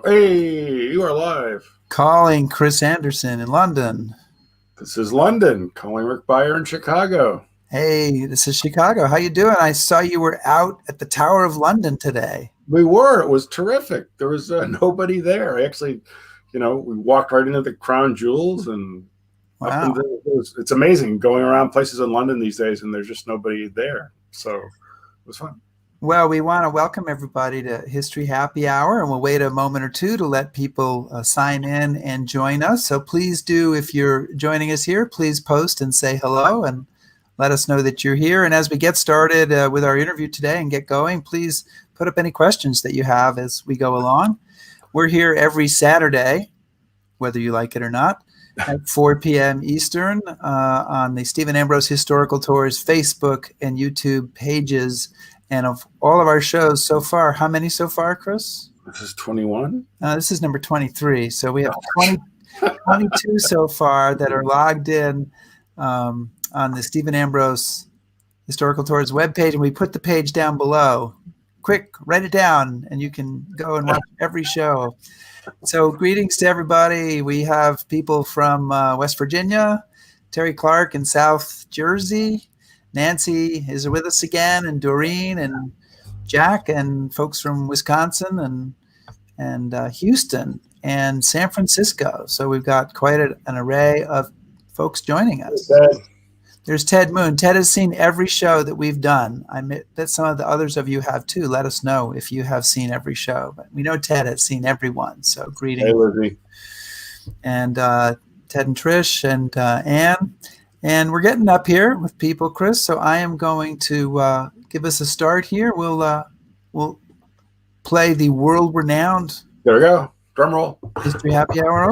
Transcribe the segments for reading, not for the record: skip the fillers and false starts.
Hey, you are live. Calling Chris Anderson in London. This is London, calling Rick Beyer in Chicago. Hey, this is Chicago. How you doing? I saw you were out at the Tower of London today. We were. It was terrific. There was nobody there. Actually, we walked right into the crown jewels and up Wow. and it's amazing going around places in London these days and there's just nobody there. So it was fun. Well, we want to welcome everybody to History Happy Hour, and we'll wait a moment or two to let people sign in and join us. So please do, if you're joining us here, please post and say hello and let us know that you're here. And as we get started with our interview today and get going, please put up any questions that you have as we go along. We're here every Saturday, whether you like it or not, at 4 p.m. Eastern on the Stephen Ambrose Historical Tours Facebook and YouTube pages. And of all of our shows so far, how many so far, Chris? This is 21. This is number 23. So we have 22 so far that are logged in on the Stephen Ambrose Historical Tours webpage. And we put the page down below. Quick, write it down, and you can go and watch every show. So greetings to everybody. We have people from West Virginia, Terry Clark in South Jersey. Nancy is with us again, and Doreen and Jack and folks from Wisconsin and Houston and San Francisco. So we've got quite an array of folks joining us. There's Ted Moon. Ted has seen every show that we've done. I bet some of the others of you have too. Let us know if you have seen every show. But we know Ted has seen every one. So greetings. Hey, Lizzie. And Ted and Trish and Ann. And we're getting up here with people, Chris. So I am going to give us a start here. We'll play the world-renowned. There we go. Drum roll. History Happy Hour.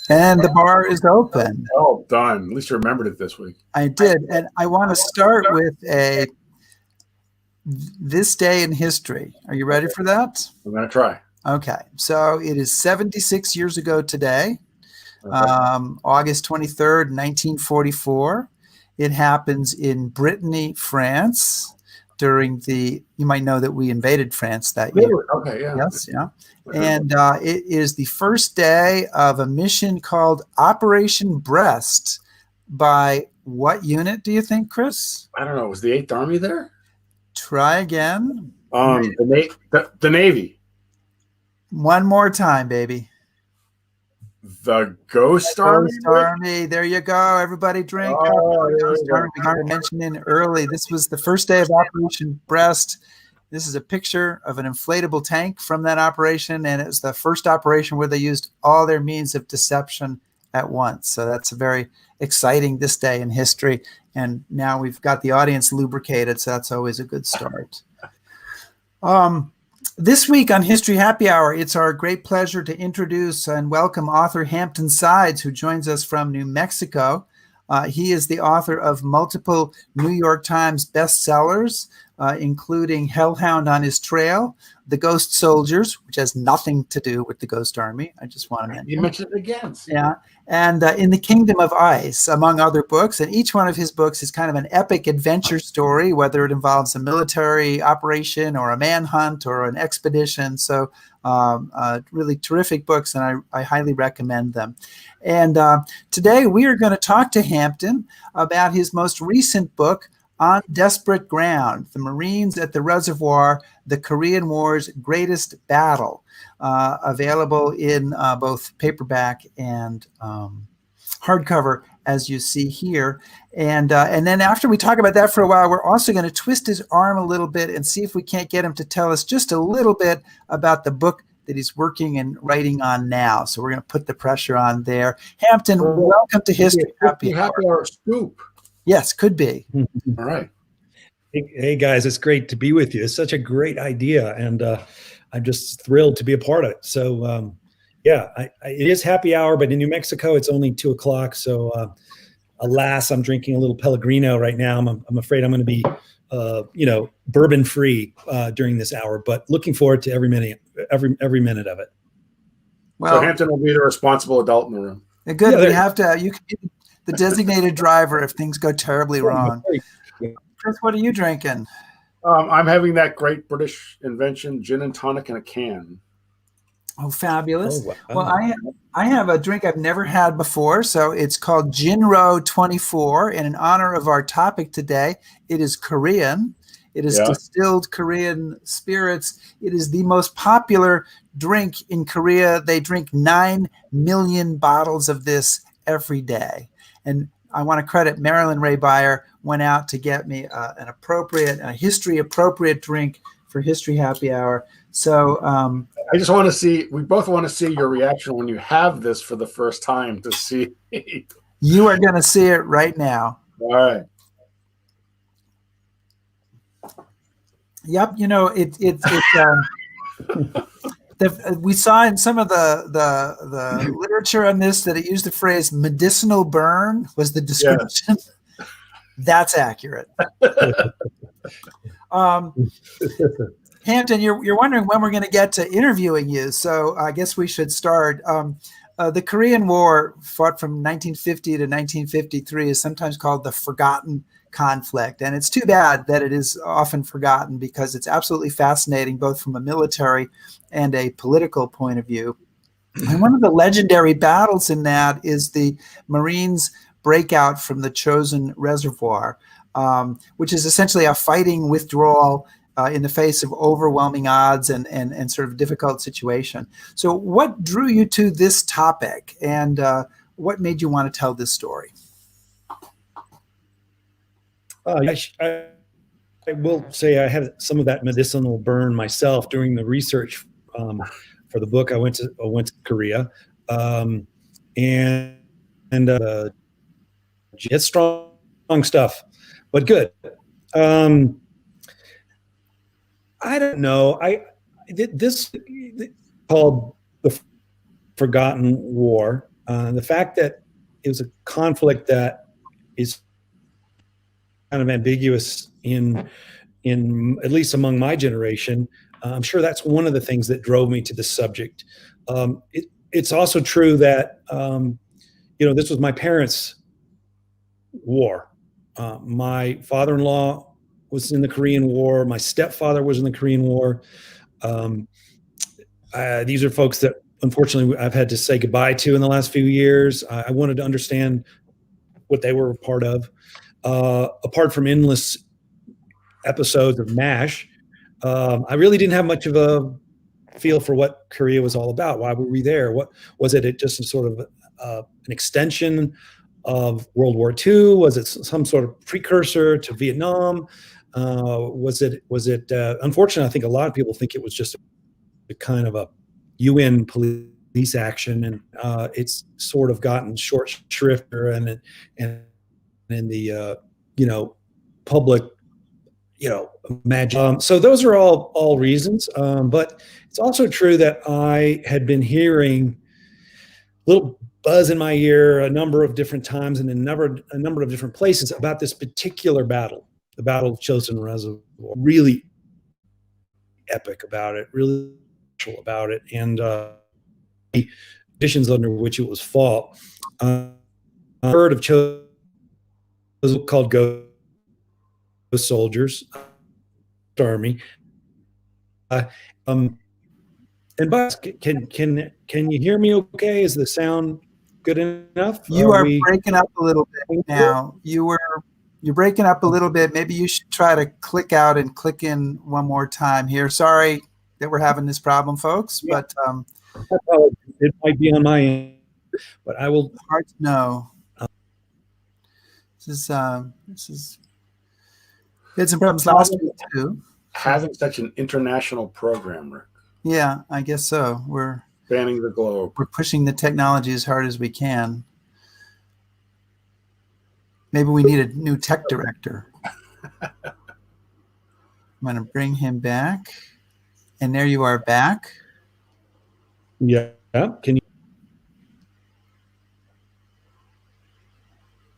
And the bar is open. Oh, done. At least you remembered it this week. I did. And I want to start with this day in history. Are you ready for that? I'm going to try. Okay. So it is 76 years ago today, August 23rd, 1944. It happens in Brittany, France. You might know that we invaded France that year. Okay, yeah. Yes, yeah. And it is the first day of a mission called Operation Breast by what unit, do you think, Chris? I don't know. Was the 8th Army there? Try again. The Navy. One more time, baby. The Ghost Army? Ghost Army. There you go. Everybody drink. Ghost Army. We got to mention in early. This was the first day of Operation Breast. This is a picture of an inflatable tank from that operation, and it was the first operation where they used all their means of deception at once. So that's a very exciting this day in history. And now we've got the audience lubricated, so that's always a good start. This week on History Happy Hour, it's our great pleasure to introduce and welcome author Hampton Sides, who joins us from New Mexico. He is the author of multiple New York Times bestsellers, including Hellhound on His Trail, The Ghost Soldiers, which has nothing to do with the Ghost Army. I just want to mention. You mentioned it again. Yeah. And In the Kingdom of Ice, among other books. And each one of his books is kind of an epic adventure story, whether it involves a military operation or a manhunt or an expedition. So really terrific books, and I highly recommend them. And today we are going to talk to Hampton about his most recent book, On Desperate Ground, The Marines at the Reservoir, the Korean War's Greatest Battle, available in both paperback and hardcover, as you see here. And then after we talk about that for a while, we're also going to twist his arm a little bit and see if we can't get him to tell us just a little bit about the book that he's working and writing on now. So we're going to put the pressure on there. Hampton, welcome to History Happy Hour scoop. Yes, could be. All right. Hey, guys, it's great to be with you. It's such a great idea, and I'm just thrilled to be a part of it. So, it is happy hour, but in New Mexico, it's only 2 o'clock. So, alas, I'm drinking a little Pellegrino right now. I'm afraid I'm going to be, bourbon free during this hour, but looking forward to every minute every minute of it. Well, so Hampton will be the responsible adult in the room. good. Yeah, We have to. You can be the designated driver if things go terribly wrong. Chris, what are you drinking? I'm having that great British invention, gin and tonic in a can. Oh, fabulous. Oh, wow. Well, I have a drink I've never had before. So it's called Jinro 24. And in honor of our topic today, it is Korean. It is distilled Korean spirits. It is the most popular drink in Korea. They drink 9 million bottles of this every day. And I want to credit Marilyn Ray Beyer, went out to get me an appropriate, a history-appropriate drink for History Happy Hour. So I just want to see, we both want to see your reaction when you have this for the first time to see. You are going to see it right now. All right. Yep, we saw in some of the literature on this that it used the phrase "medicinal burn" was the description. Yeah. That's accurate. Hampton, you're wondering when we're going to get to interviewing you, so I guess we should start. The Korean War, fought from 1950 to 1953, is sometimes called the forgotten conflict. And it's too bad that it is often forgotten because it's absolutely fascinating, both from a military and a political point of view. And one of the legendary battles in that is the Marines' breakout from the Chosin Reservoir, which is essentially a fighting withdrawal in the face of overwhelming odds and sort of difficult situation. So what drew you to this topic, and what made you want to tell this story? I will say I had some of that medicinal burn myself during the research for the book. I went to Korea, and it's strong stuff, but good. I don't know. This called the Forgotten War. The fact that it was a conflict that is kind of ambiguous in at least among my generation. I'm sure that's one of the things that drove me to this subject. It's also true that this was my parents' war. My father-in-law was in the Korean War. My stepfather was in the Korean War. These are folks that unfortunately I've had to say goodbye to in the last few years. I wanted to understand what they were a part of. Apart from endless episodes of MASH, I really didn't have much of a feel for what Korea was all about. Why were we there? What was it? Just sort of an extension of World War II? Was it some sort of precursor to Vietnam? Was it? Unfortunately, I think a lot of people think it was just a kind of a UN police action, and it's sort of gotten short shrift and in the public imagine. So those are all reasons, but it's also true that I had been hearing a little buzz in my ear a number of different times and in a number of different places about this particular battle, the Battle of Chosin Reservoir. Really epic about it, really special about it, and the conditions under which it was fought. I heard of Chosin called Ghost Soldiers Army. And Buzz, can you hear me okay? Is the sound good enough? You are breaking up a little bit now. You're breaking up a little bit. Maybe you should try to click out and click in one more time here. Sorry that we're having this problem, folks, but it might be on my end, but I will. Hard to know. This is we had some problems last week too. Having such an international program, Rick. Yeah, I guess so. We're spanning the globe. We're pushing the technology as hard as we can. Maybe we need a new tech director. I'm going to bring him back. And there you are back. Yeah. Can you?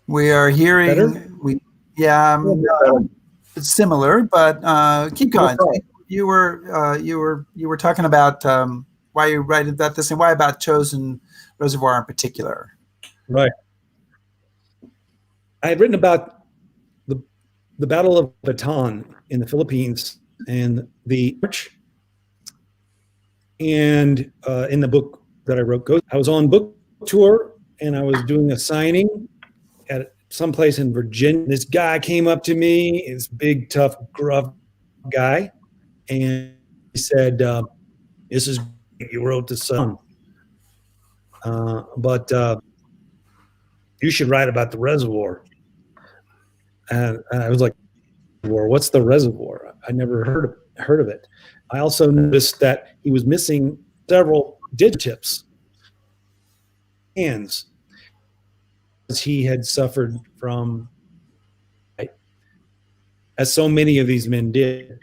We are hearing. Better? It's similar, but keep going. you were talking about why you write about this and why about Chosin Reservoir in particular. Right. I had written about the Battle of Bataan in the Philippines and the march. And in the book that I wrote, I was on book tour and I was doing a signing at someplace in Virginia. This guy came up to me, this big, tough, gruff guy, and he said, "This is great. You wrote this song, but you should write about the reservoir." And I was like, "What's the reservoir? I never heard of it." I also noticed that he was missing several digitips, hands, as he had suffered from, as so many of these men did.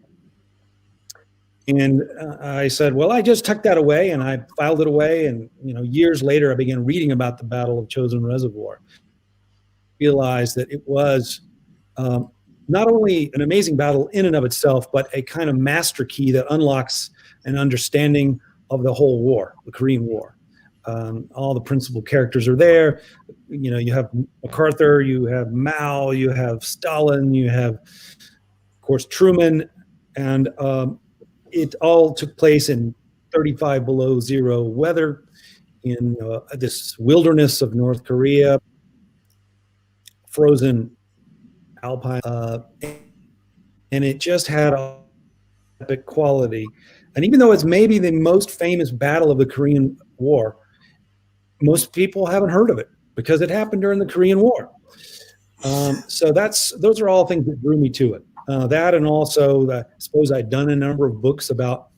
And I said, well, I just tucked that away and I filed it away. And, years later, I began reading about the Battle of Chosin Reservoir. Realized that it was not only an amazing battle in and of itself, but a kind of master key that unlocks an understanding of the whole war, the Korean War. All the principal characters are there. You have MacArthur, you have Mao, you have Stalin, you have, of course, Truman, and it all took place in 35 below zero weather in this wilderness of North Korea, frozen alpine, and it just had a epic quality. And even though it's maybe the most famous battle of the Korean War, most people haven't heard of it because it happened during the Korean War. So those are all things that drew me to it. That, and also, I suppose I'd done a number of books about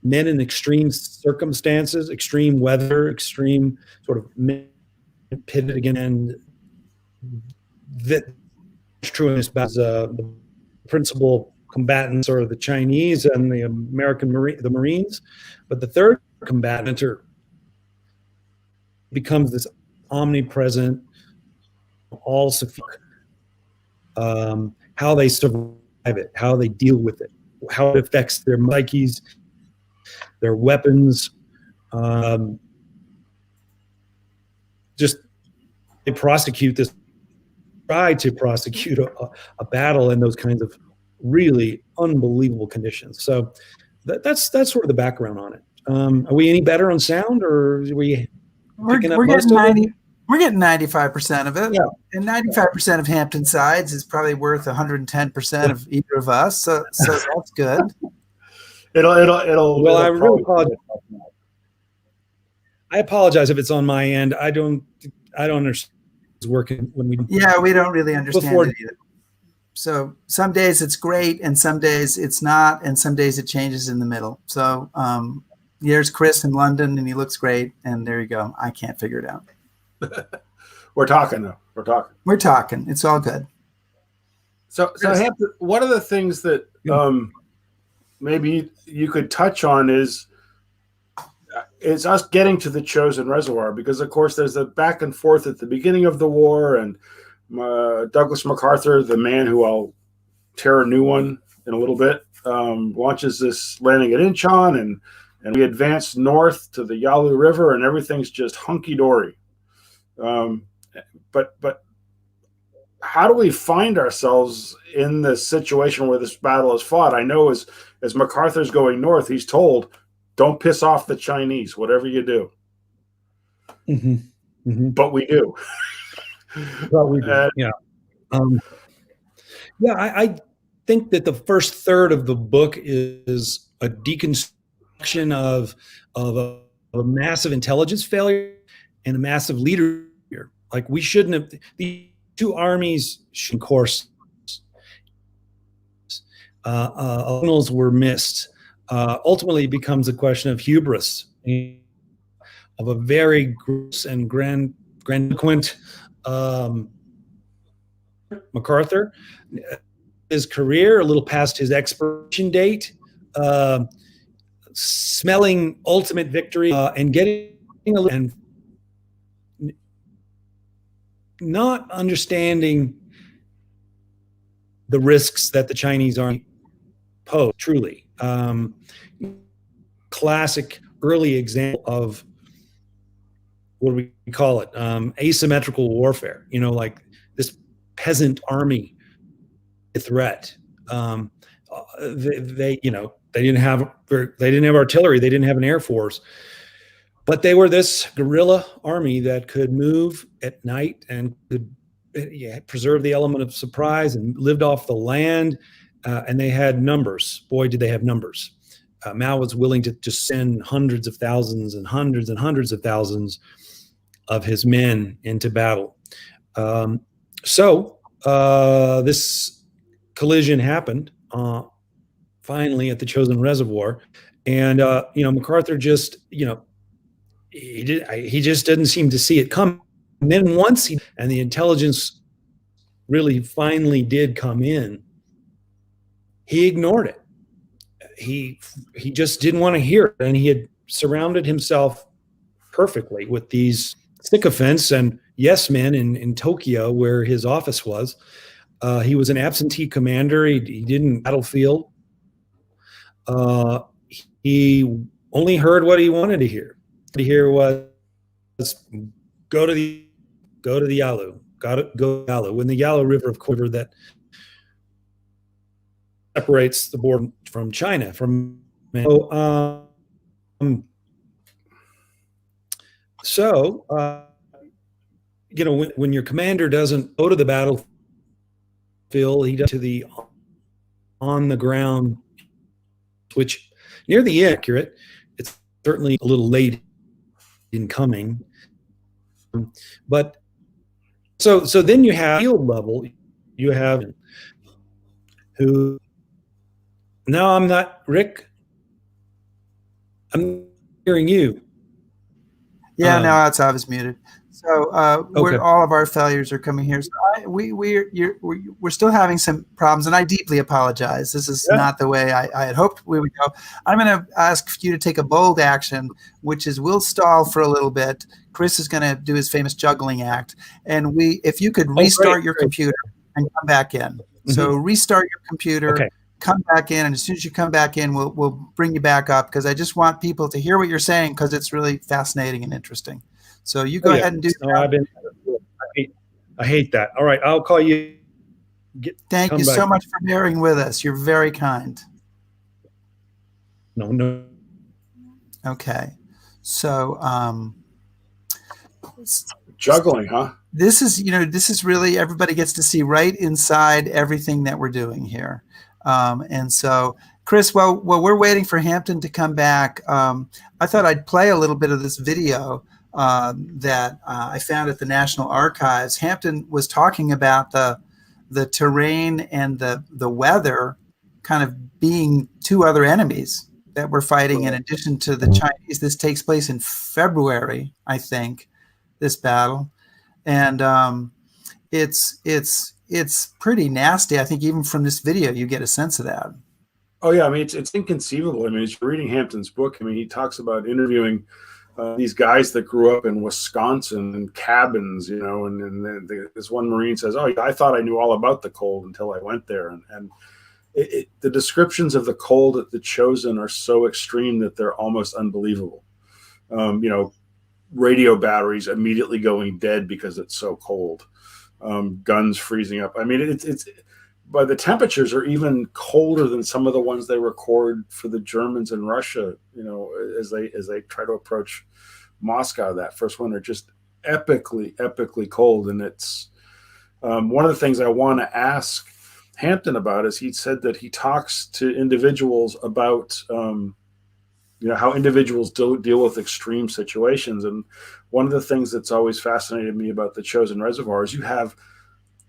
men in extreme circumstances, extreme weather, extreme sort of men pitted again, and that true in this battle. The principal combatants are the Chinese and the American the Marines, but the third combatant becomes this omnipresent, all sufficient. How they survive it, how they deal with it, how it affects their psyches, their weapons. Just they try to prosecute a battle in those kinds of really unbelievable conditions. So that's sort of the background on it. Are we any better on sound, or are we picking up most of it? We're getting 95% of it. Yeah. And 95% of Hampton Sides is probably worth 110% of either of us. So that's good. Well, I really apologize. I apologize if it's on my end. I don't understand it's working when we. Yeah, we don't really understand it either. So some days it's great, and some days it's not, and some days it changes in the middle. So there's Chris in London, and he looks great, and there you go. I can't figure it out. We're talking though. We're talking. It's all good. So Hampton, one of the things that maybe you could touch on is us getting to the Chosin Reservoir, because of course there's a back and forth at the beginning of the war, and Douglas MacArthur, the man who I'll tear a new one in a little bit, launches this landing at Incheon, and we advance north to the Yalu River, and everything's just hunky dory. But how do we find ourselves in this situation where this battle is fought? I know as MacArthur's going north, he's told, don't piss off the Chinese, whatever you do. Mm-hmm. Mm-hmm. But we do. Well, we do. Yeah. I think that the first third of the book is a deconstruction of a massive intelligence failure and a massive leader. Like, we shouldn't have, the two armies should course. Signals were missed. Ultimately, it becomes a question of hubris, of a very gross and grandiloquent MacArthur. His career, a little past his expiration date, smelling ultimate victory, and getting and not understanding the risks that the Chinese army pose, truly. Classic early example of, what do we call it? Asymmetrical warfare, like this peasant army threat. They didn't have artillery, they didn't have an air force, but they were this guerrilla army that could move at night and could preserve the element of surprise and lived off the land. And they had numbers. Boy, did they have numbers. Mao was willing to just send hundreds of thousands and hundreds of thousands of his men into battle. So this collision happened finally at the Chosin Reservoir, and MacArthur just he just didn't seem to see it coming. And then once and the intelligence really finally did come in, he ignored it. He just didn't want to hear it, and he had surrounded himself perfectly with these sycophants and yes men in Tokyo, where his office was. He was an absentee commander. He didn't battlefield. He only heard what he wanted to hear. To hear was go to the Yalu, go to Yalu. When the Yalu River, of course, that separates the border from China. When your commander doesn't go to the battlefield, he does to the on the ground, which near the accurate. It's certainly a little late in coming, but so then you have field level. You have who. No, I'm not, Rick. I'm hearing you. Yeah, no, I was muted. So Okay. all of our failures are coming here. So we're still having some problems, and I deeply apologize. This is not the way I had hoped we would go. I'm going to ask you to take a bold action, which is we'll stall for a little bit. Chris is going to do his famous juggling act, and if you could restart your computer and come back in. Mm-hmm. So restart your computer. Okay. Come back in, and as soon as you come back in, we'll bring you back up, because I just want people to hear what you're saying, because it's really fascinating and interesting. So you go ahead and do that. I hate that. All right, I'll call you. Thank you so much for bearing with us. You're very kind. No. Okay, so juggling, huh? This is really, everybody gets to see right inside everything that we're doing here. And so, Chris, while we're waiting for Hampton to come back, I thought I'd play a little bit of this video that I found at the National Archives. Hampton was talking about the terrain and the weather kind of being two other enemies that we're fighting in addition to the Chinese. This takes place in February, I think, this battle. And it's pretty nasty. I think even from this video, you get a sense of that. Oh yeah, I mean it's inconceivable. I mean, as you're reading Hampton's book, I mean he talks about interviewing these guys that grew up in Wisconsin in cabins, and this one Marine says, "Oh, I thought I knew all about the cold until I went there," and the descriptions of the cold at the Chosin are so extreme that they're almost unbelievable. Radio batteries immediately going dead because it's so cold. Guns freezing up. I mean, it's but the temperatures are even colder than some of the ones they record for the Germans in Russia, as they try to approach Moscow that first winter, just epically cold. And it's one of the things I want to ask Hampton about is he said that he talks to individuals about how individuals deal with extreme situations. And one of the things that's always fascinated me about the Chosin Reservoir is you have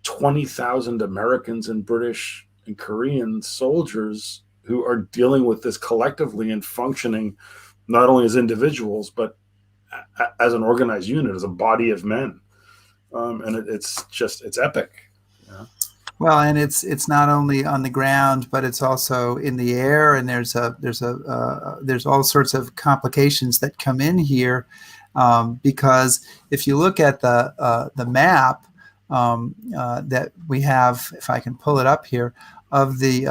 20,000 Americans and British and Korean soldiers who are dealing with this collectively and functioning not only as individuals, but as an organized unit, as a body of men. And it's epic. Yeah. Well, and it's not only on the ground, but it's also in the air, and there's all sorts of complications that come in here, because if you look at the map that we have, if I can pull it up here, the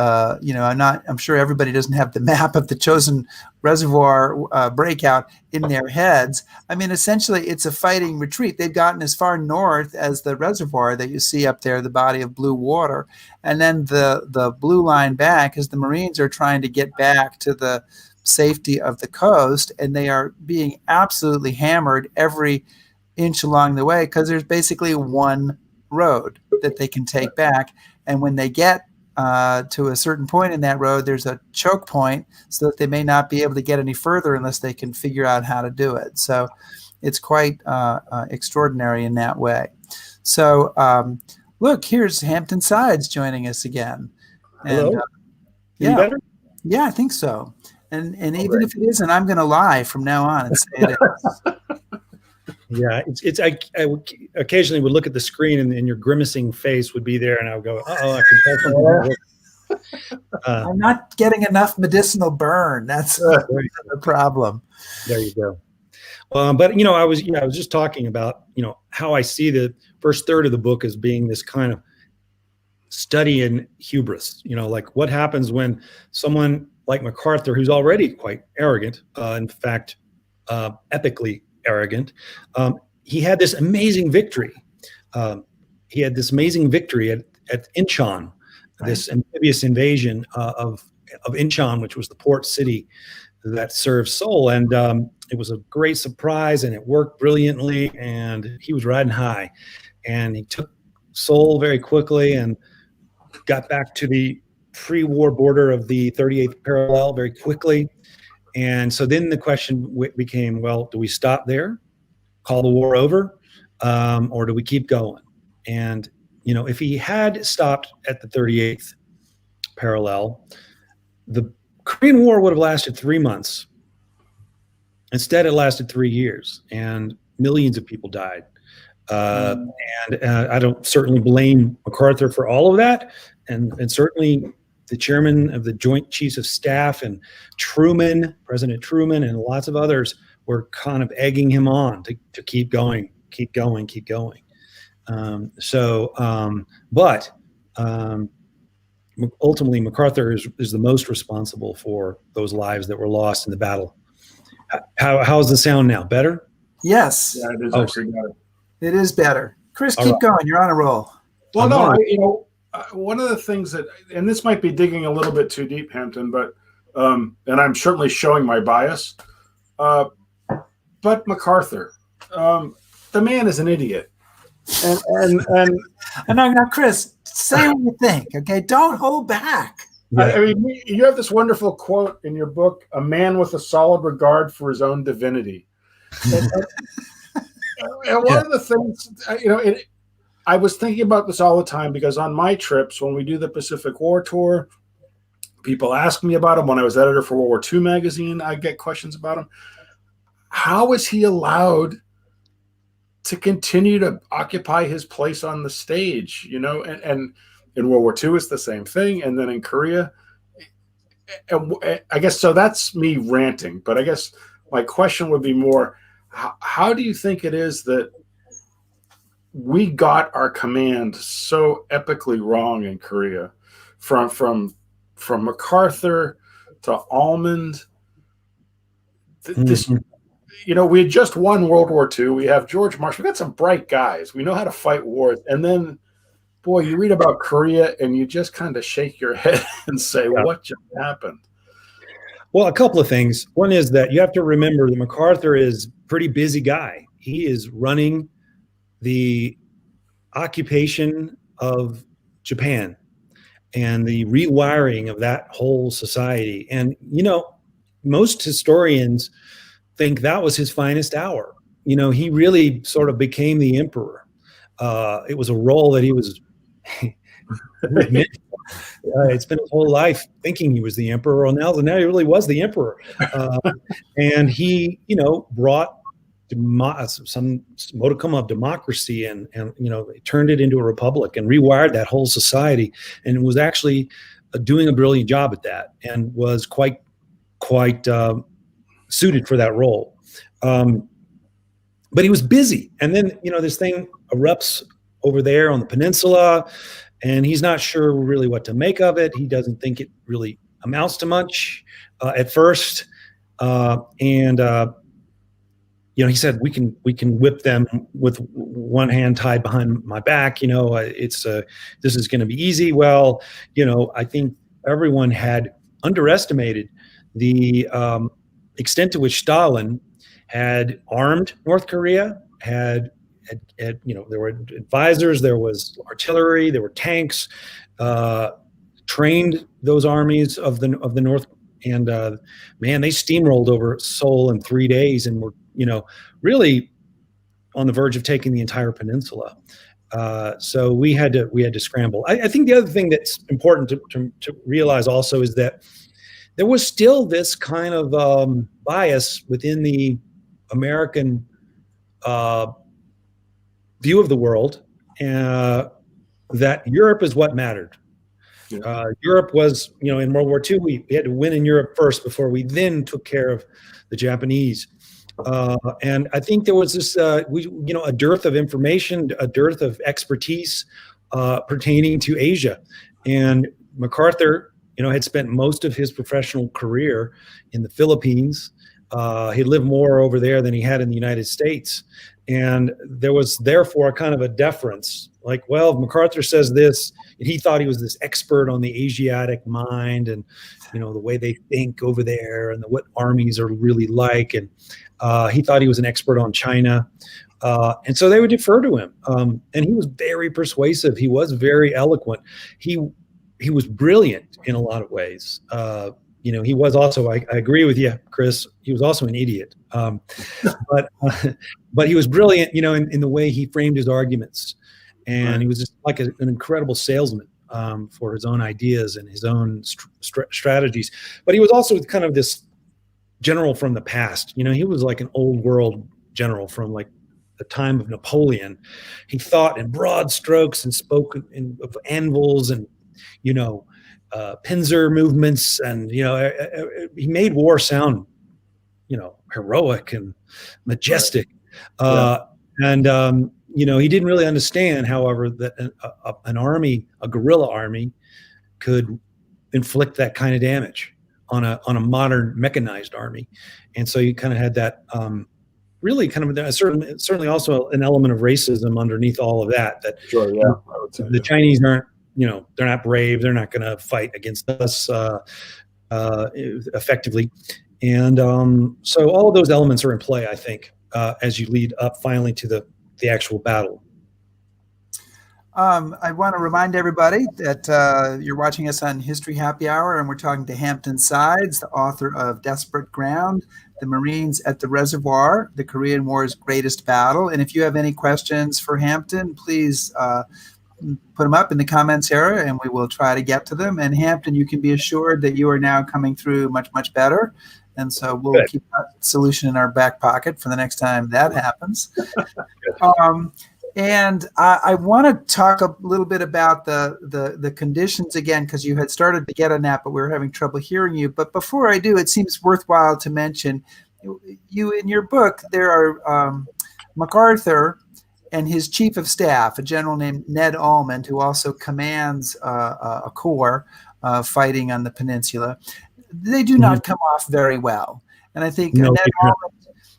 I'm sure everybody doesn't have the map of the Chosin Reservoir breakout in their heads. I mean, essentially, it's a fighting retreat. They've gotten as far north as the reservoir that you see up there, the body of blue water, and then the blue line back is the Marines are trying to get back to the safety of the coast, and they are being absolutely hammered every inch along the way because there's basically one road that they can take back, and when they get to a certain point in that road, there's a choke point so that they may not be able to get any further unless they can figure out how to do it. So it's quite extraordinary in that way. So look, here's Hampton Sides joining us again. And, Hello? Yeah, Better? yeah, I think so. And even if it isn't, I'm going to lie from now on and say it is. Yeah, I occasionally would look at the screen and your grimacing face would be there, and I would go, "Oh, I can tell something." I'm not getting enough medicinal burn. That's the problem. There you go. But I was just talking about how I see the first third of the book as being this kind of study in hubris. Like what happens when someone like MacArthur, who's already quite arrogant, in fact, epically arrogant, he had this amazing victory. He had this amazing victory at Inchon, this amphibious invasion of Inchon, which was the port city that served Seoul. And it was a great surprise, and it worked brilliantly, and he was riding high. And he took Seoul very quickly and got back to the pre-war border of the 38th parallel very quickly. And so then the question became, well, do we stop there, call the war over, or do we keep going? And, if he had stopped at the 38th parallel, the Korean War would have lasted 3 months. Instead, it lasted 3 years, and millions of people died. And I don't certainly blame MacArthur for all of that, and certainly the chairman of the Joint Chiefs of Staff and President Truman, and lots of others were kind of egging him on to keep going. But ultimately, MacArthur is the most responsible for those lives that were lost in the battle. How's the sound now? Better? Yes. Yeah, it is actually better. It is better. Chris, All keep right. going. You're on a roll. Well, one of the things that, and this might be digging a little bit too deep, Hampton, but and I'm certainly showing my bias, but MacArthur, the man is an idiot, and now, Chris, say what you think. Okay, don't hold back. I mean, you have this wonderful quote in your book: "A man with a solid regard for his own divinity." And one of the things, I was thinking about this all the time because on my trips, when we do the Pacific War tour, people ask me about him. When I was editor for World War II magazine, I get questions about him. How is he allowed to continue to occupy his place on the stage? And in World War II, it's the same thing. And then in Korea, and I guess, so that's me ranting. But I guess my question would be more, how do you think it is that we got our command so epically wrong in Korea, from MacArthur to Almond? This, we had just won World War II. We have George Marshall. We got some bright guys. We know how to fight wars. And then, boy, you read about Korea and you just kind of shake your head and say, what just happened? Well, a couple of things. One is that you have to remember that MacArthur is a pretty busy guy. He is running the occupation of Japan and the rewiring of that whole society. And, most historians think that was his finest hour. He really sort of became the emperor. It was a role that he was It's been his whole life thinking he was the emperor. Well, now he really was the emperor. And he, brought some modicum of democracy and turned it into a republic and rewired that whole society, and was actually doing a brilliant job at that, and was quite suited for that role. But he was busy. And then, this thing erupts over there on the peninsula, and he's not sure really what to make of it. He doesn't think it really amounts to much at first, and he said we can whip them with one hand tied behind my back. This is going to be easy. Well, I think everyone had underestimated the extent to which Stalin had armed North Korea, had there were advisors, there was artillery, there were tanks, trained those armies of the North, and they steamrolled over Seoul in 3 days and were really on the verge of taking the entire peninsula. So we had to scramble. I think the other thing that's important to realize also is that there was still this kind of bias within the American view of the world, that Europe is what mattered. Yeah. Europe was, in World War II, we had to win in Europe first before we then took care of the Japanese. And I think there was this, a dearth of information, a dearth of expertise pertaining to Asia. And MacArthur, had spent most of his professional career in the Philippines. He lived more over there than he had in the United States. And there was therefore kind of a deference, like, well, if MacArthur says this, and he thought he was this expert on the Asiatic mind and, the way they think over there and what armies are really like. And he thought he was an expert on China. And so they would defer to him. And he was very persuasive. He was very eloquent. He was brilliant in a lot of ways. He was also, I agree with you, Chris, he was also an idiot. But he was brilliant, in the way he framed his arguments. And he was just like an incredible salesman for his own ideas and his own strategies. But he was also kind of this general from the past. He was like an old world general from like the time of Napoleon. He thought in broad strokes and spoke of anvils and, pincer movements, and he made war sound heroic and majestic. And he didn't really understand, however, that an army, a guerrilla army, could inflict that kind of damage on a modern mechanized army. And so you kind of had that really kind of certainly also an element of racism underneath all of that. Sure, yeah, I would say, the Chinese aren't, they're not brave. They're not going to fight against us effectively. And so all of those elements are in play, I think, as you lead up finally to the actual battle. I want to remind everybody that you're watching us on History Happy Hour, and we're talking to Hampton Sides, the author of Desperate Ground, The Marines at the Reservoir, the Korean War's Greatest Battle. And if you have any questions for Hampton, please put them up in the comments area, and we will try to get to them. And Hampton, you can be assured that you are now coming through much, much better. And so we'll keep that solution in our back pocket for the next time that happens. And I want to talk a little bit about the conditions again, because you had started to get on that, but we were having trouble hearing you. But before I do, it seems worthwhile to mention you in your book. There are MacArthur and his chief of staff, a general named Ned Almond, who also commands a corps fighting on the peninsula. They do not come off very well. And I think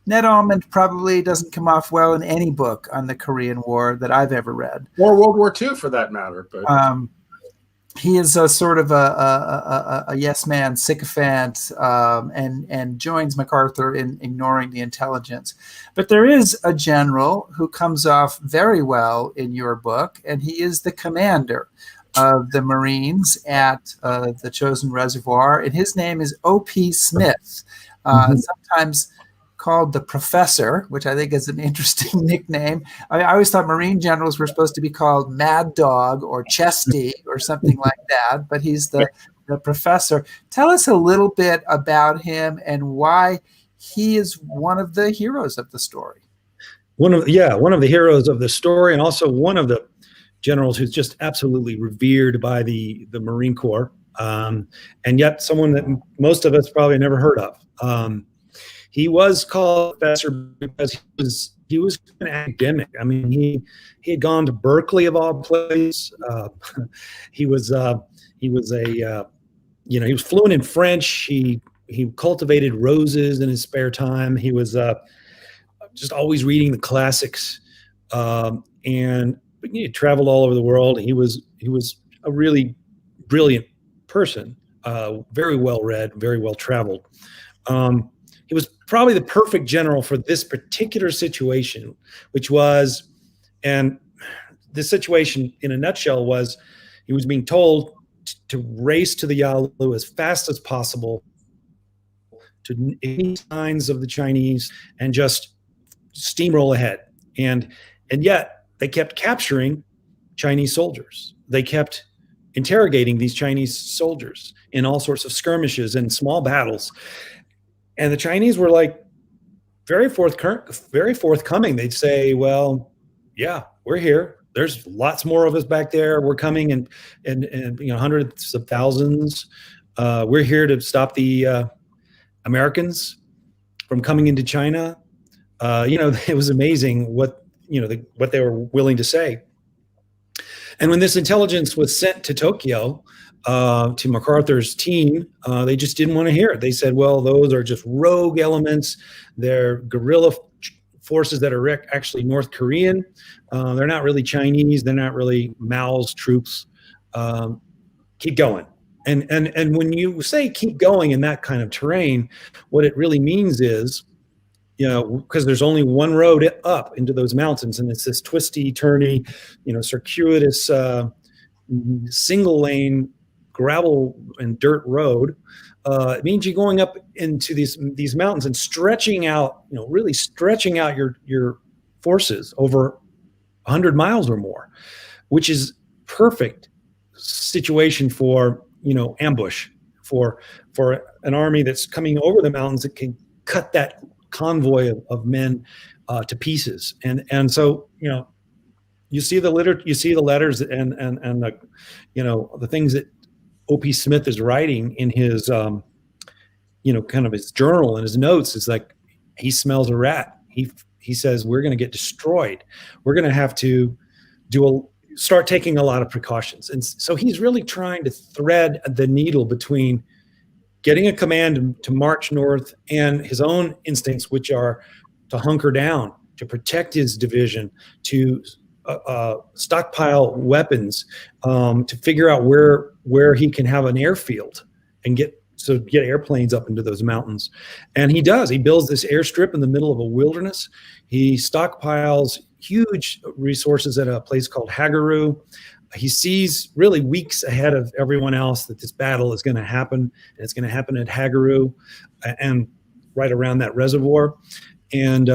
Ned Almond probably doesn't come off well in any book on the Korean War that I've ever read. Or World War II, for that matter. But he is a sort of a yes man, sycophant, and joins MacArthur in ignoring the intelligence. But there is a general who comes off very well in your book, and he is the commander of the Marines at the Chosin Reservoir, and his name is O.P. Smith, sometimes called the Professor, which I think is an interesting nickname. I always thought Marine generals were supposed to be called Mad Dog or Chesty or something like that, but he's the Professor. Tell us a little bit about him and why he is one of the heroes of the story. One of the heroes of the story, and also one of the generals who's just absolutely revered by the Marine Corps, and yet someone that most of us probably never heard of. he was called professor because he was an academic. I mean, he had gone to Berkeley of all places. He was he was fluent in French. He cultivated roses in his spare time. He was just always reading the classics, and he traveled all over the world. He was a really brilliant person, very well read, very well traveled. He was probably the perfect general for this particular situation, which was, and the situation in a nutshell was, he was being told to race to the Yalu as fast as possible, to any signs of the Chinese, and just steamroll ahead. And yet they kept capturing Chinese soldiers. They kept interrogating these Chinese soldiers in all sorts of skirmishes and small battles. And the Chinese were like very forthcoming. They'd say, well, yeah, we're here. There's lots more of us back there. We're coming in hundreds of thousands. We're here to stop the Americans from coming into China. It was amazing what they were willing to say. And when this intelligence was sent to Tokyo, to MacArthur's team, they just didn't want to hear it. They said, well, those are just rogue elements. They're guerrilla forces that are actually North Korean. They're not really Chinese. They're not really Mao's troops. Keep going. And when you say keep going in that kind of terrain, what it really means is, because there's only one road up into those mountains, and it's this twisty, turny, circuitous, single lane gravel and dirt road. It means you're going up into these mountains and stretching out, really stretching out your forces over 100 miles or more, which is perfect situation for ambush, for an army that's coming over the mountains that can cut that convoy of men to pieces. And so you see the letters and the things that O.P. Smith is writing in his kind of his journal and his notes. Is like he smells a rat. He says we're going to get destroyed. We're going to have to start taking a lot of precautions. And so he's really trying to thread the needle between getting a command to march north and his own instincts, which are to hunker down, to protect his division, to stockpile weapons, to figure out where he can have an airfield and get airplanes up into those mountains. And he does. He builds this airstrip in the middle of a wilderness. He stockpiles huge resources at a place called Hagaru. He sees really weeks ahead of everyone else that this battle is going to happen, and it's going to happen at Hagaru and right around that reservoir. And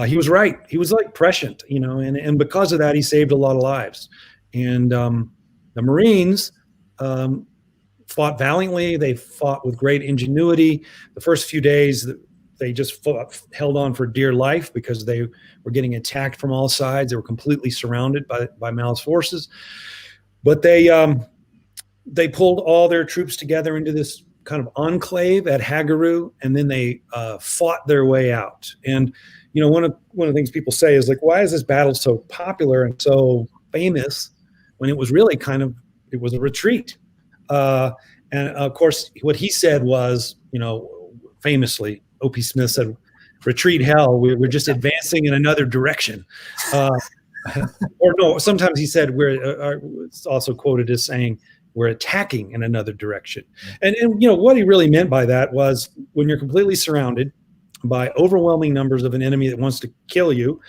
he was right. He was like prescient, and because of that, he saved a lot of lives. And the Marines fought valiantly. They fought with great ingenuity. The first few days, they just held on for dear life because they were getting attacked from all sides. They were completely surrounded by Mao's forces. But they pulled all their troops together into this kind of enclave at Hagaru, and then they fought their way out. And one of the things people say is like, why is this battle so popular and so famous when it was really it was a retreat? And of course, what he said was, famously, O.P. Smith said, "Retreat hell, we're just advancing in another direction." Or no, sometimes he said, it's also quoted as saying, we're attacking in another direction. And what he really meant by that was when you're completely surrounded by overwhelming numbers of an enemy that wants to kill you,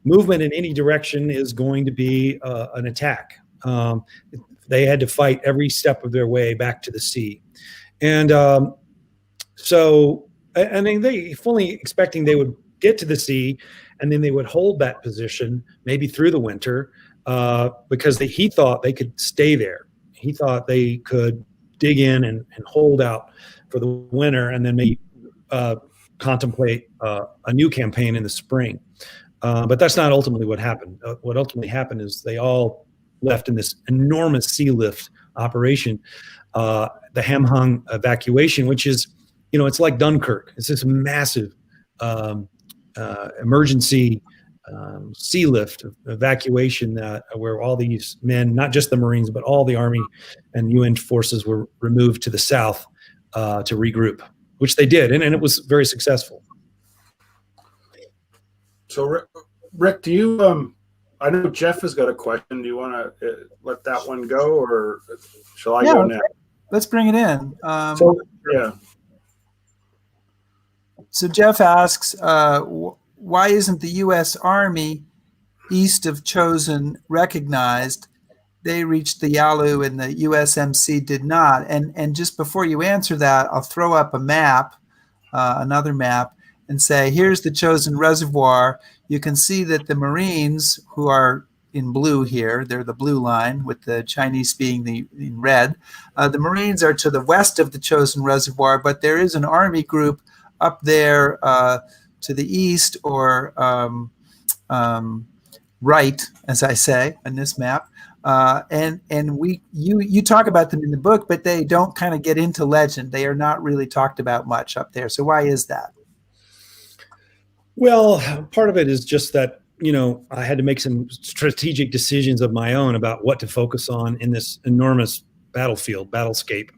movement in any direction is going to be an attack. They had to fight every step of their way back to the sea. And they fully expecting they would get to the sea, and then they would hold that position maybe through the winter because he thought they could stay there. He thought they could dig in and hold out for the winter, and then maybe contemplate a new campaign in the spring. But that's not ultimately what happened. What ultimately happened is they all left in this enormous sea lift operation, the Hamhung evacuation, which is, it's like Dunkirk. It's this massive emergency sea lift evacuation where all these men, not just the Marines, but all the Army and UN forces were removed to the south to regroup, which they did, and it was very successful. So, Rick, do you? I know Jeff has got a question. Do you want to let that one go, or shall I go now? Let's bring it in. Yeah. So Jeff asks, why isn't the U.S. Army east of Chosin recognized? They reached the Yalu and the USMC did not. And just before you answer that, I'll throw up a map, another map, and say, here's the Chosin Reservoir. You can see that the Marines, who are in blue here, they're the blue line, with the Chinese being in red. The Marines are to the west of the Chosin Reservoir, but there is an Army group up there to the east, or right, as I say, on this map. And you talk about them in the book, but they don't kind of get into legend. They are not really talked about much up there. So why is that? Well, part of it is just that, I had to make some strategic decisions of my own about what to focus on in this enormous battlescape.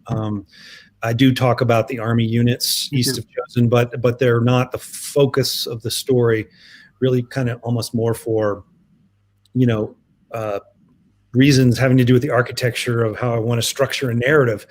I do talk about the Army units east of Chosin, but they're not the focus of the story. Really, kind of almost more for, reasons having to do with the architecture of how I want to structure a narrative.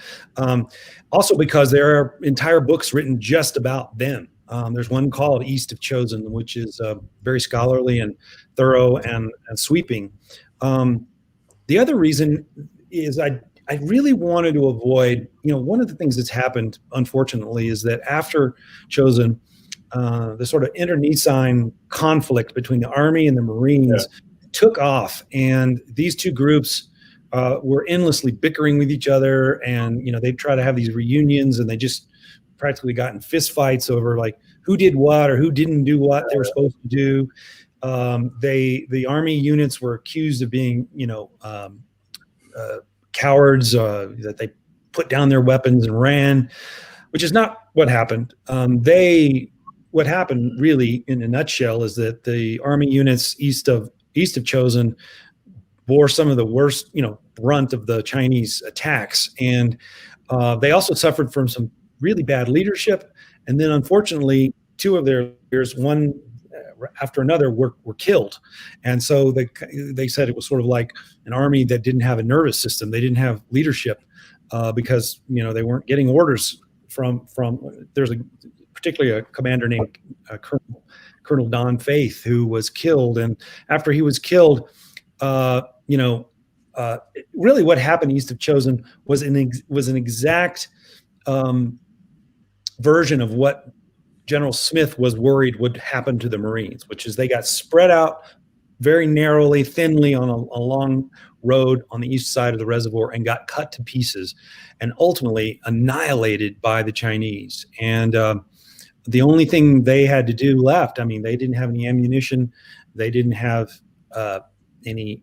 Also, because there are entire books written just about them. There's one called East of Chosin, which is very scholarly and thorough and sweeping. The other reason is I really wanted to avoid, one of the things that's happened, unfortunately, is that after Chosin, the sort of internecine conflict between the Army and the Marines took off, and these two groups were endlessly bickering with each other, and they'd try to have these reunions, and they just practically got in fist fights over like who did what or who didn't do what they were supposed to do. The Army units were accused of being, cowards, that they put down their weapons and ran, which is not what happened. What happened really in a nutshell is that the Army units east of Chosin bore some of the worst, brunt of the Chinese attacks. And they also suffered from some really bad leadership. And then unfortunately, two of their leaders, one after another, were killed. And so they said it was sort of like an army that didn't have a nervous system. They didn't have leadership because, they weren't getting orders from there's particularly a commander named Colonel Don Faith, who was killed. And after he was killed, really what happened east of Chosin was an exact version of what General Smith was worried would happen to the Marines, which is they got spread out very narrowly, thinly on a long road on the east side of the reservoir and got cut to pieces and ultimately annihilated by the Chinese. And the only thing they had to do left, they didn't have any ammunition. They didn't have any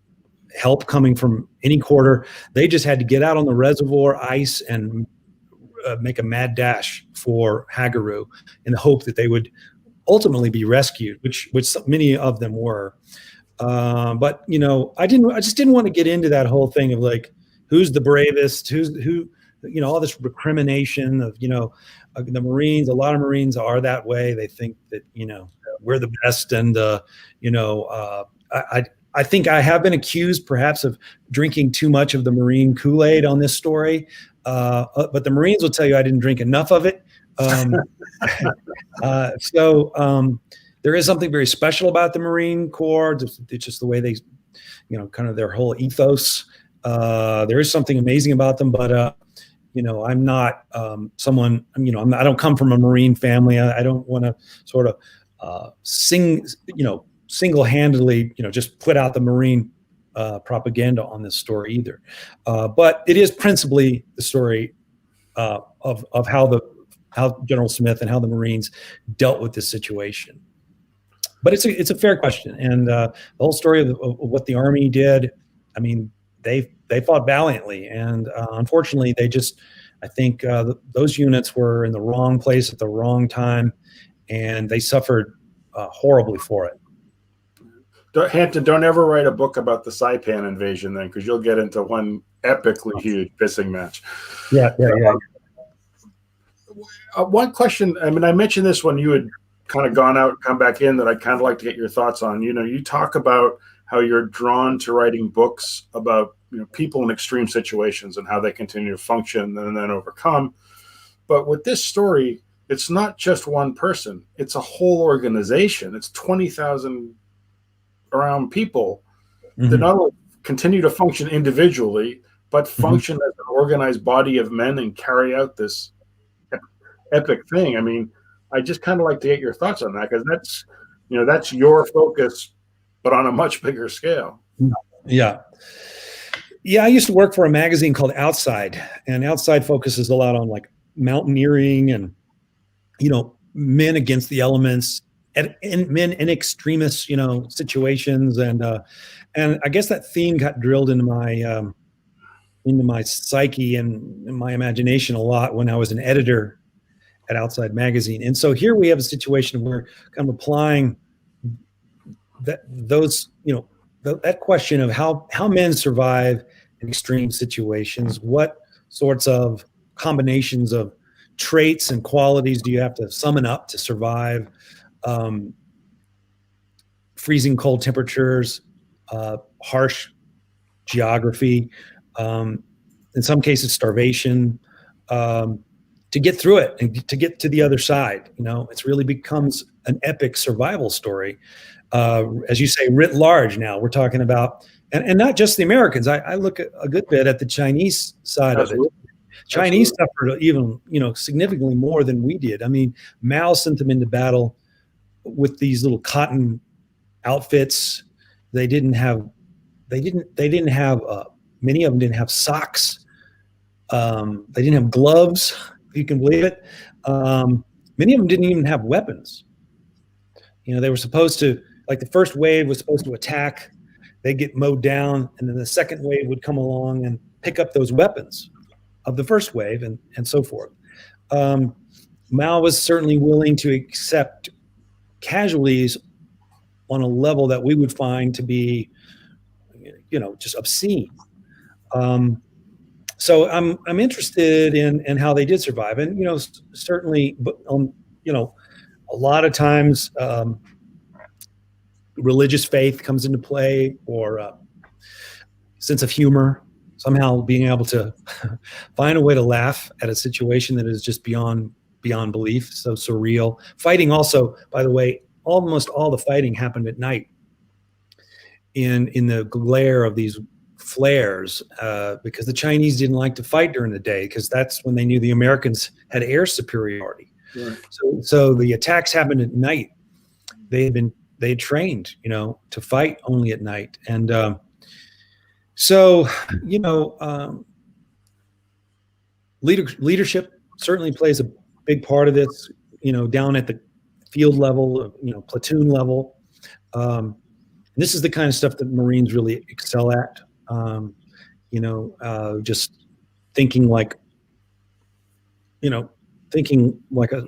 help coming from any quarter. They just had to get out on the reservoir ice and make a mad dash for Hagaru in the hope that they would ultimately be rescued, which many of them were. But I just didn't want to get into that whole thing of like, who's the bravest, who, all this recrimination of, the Marines. A lot of Marines are that way. They think that, we're the best. And, I think I have been accused perhaps of drinking too much of the Marine Kool-Aid on this story. But the Marines will tell you I didn't drink enough of it. So there is something very special about the Marine Corps. It's just the way they, kind of their whole ethos. There is something amazing about them, but I'm not someone. I don't come from a Marine family. I don't want to sort of single-handedly, just put out the Marine propaganda on this story either. But it is principally the story of how General Smith and how the Marines dealt with this situation. But it's a fair question, and the whole story of what the Army did. They fought valiantly, and unfortunately, they just I think those units were in the wrong place at the wrong time, and they suffered horribly for it. Hampton, don't ever write a book about the Saipan invasion then, because you'll get into one epically huge pissing match. Yeah. One question, I mean, I mentioned this when you had kind of gone out, come back in, that I'd kind of like to get your thoughts on. You talk about how you're drawn to writing books about people in extreme situations and how they continue to function and then overcome. But with this story, it's not just one person. It's a whole organization. It's 20,000 around people that not only continue to function individually, but function as an organized body of men and carry out this epic thing. I mean, I just kind of like to get your thoughts on that, because that's your focus, but on a much bigger scale. Yeah. I used to work for a magazine called Outside, and Outside focuses a lot on like mountaineering and, men against the elements and men in extremist, situations. And I guess that theme got drilled into my psyche and in my imagination a lot when I was an editor at Outside Magazine. And so here we have a situation where kind of applying that question of how men survive in extreme situations. What sorts of combinations of traits and qualities do you have to summon up to survive freezing cold temperatures, harsh geography, in some cases starvation, to get through it and to get to the other side. It's really becomes an epic survival story. As you say, writ large now, we're talking about, and not just the Americans. I look at a good bit at the Chinese side of it. Chinese suffered even, significantly more than we did. I mean, Mao sent them into battle with these little cotton outfits. They didn't have many of them didn't have socks. They didn't have gloves, if you can believe it. Many of them didn't even have weapons. They were supposed to, like the first wave was supposed to attack, they get mowed down, and then the second wave would come along and pick up those weapons of the first wave and so forth. Mao was certainly willing to accept casualties on a level that we would find to be, just obscene. So I'm interested in how they did survive, and certainly, but a lot of times religious faith comes into play, or sense of humor. Somehow being able to find a way to laugh at a situation that is just beyond belief, so surreal. Fighting also, by the way, almost all the fighting happened at night in the glare of these flares, because the Chinese didn't like to fight during the day, because that's when they knew the Americans had air superiority. Right. So the attacks happened at night. They had trained, to fight only at night. And leadership certainly plays a big part of this, down at the field level, platoon level. This is the kind of stuff that Marines really excel at. Just thinking like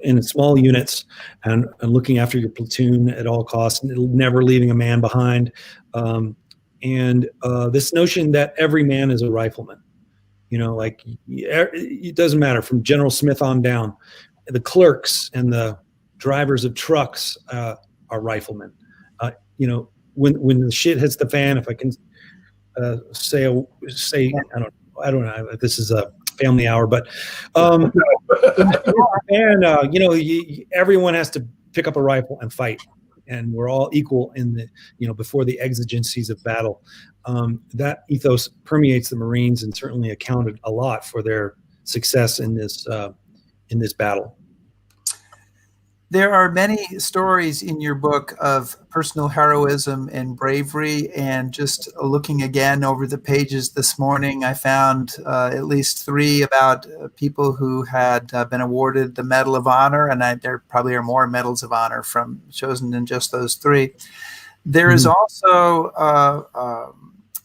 in small units and looking after your platoon at all costs, and never leaving a man behind. And this notion that every man is a rifleman, it doesn't matter, from General Smith on down. The clerks and the drivers of trucks are riflemen. When the shit hits the fan, if I can say, I don't know. This is a family hour, but everyone has to pick up a rifle and fight, and we're all equal in the before the exigencies of battle. That ethos permeates the Marines and certainly accounted a lot for their success in this battle. There are many stories in your book of personal heroism and bravery, and just looking again over the pages this morning, I found at least 3 about people who had been awarded the Medal of Honor, and there probably are more medals of honor chosen than just those 3. There is also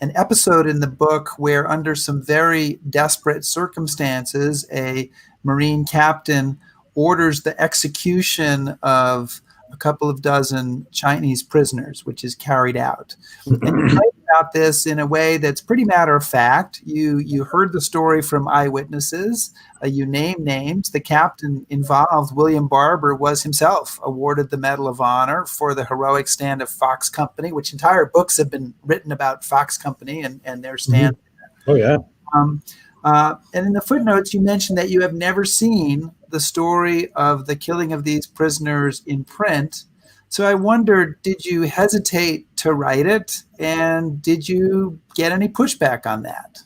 an episode in the book where, under some very desperate circumstances, a Marine captain orders the execution of a couple of dozen Chinese prisoners, which is carried out. And you write about this in a way that's pretty matter of fact. You heard the story from eyewitnesses. You name names. The captain involved, William Barber, was himself awarded the Medal of Honor for the heroic stand of Fox Company, which entire books have been written about Fox Company and their stand. Oh, yeah. And in the footnotes, you mentioned that you have never seen the story of the killing of these prisoners in print. So I wondered, did you hesitate to write it? And did you get any pushback on that?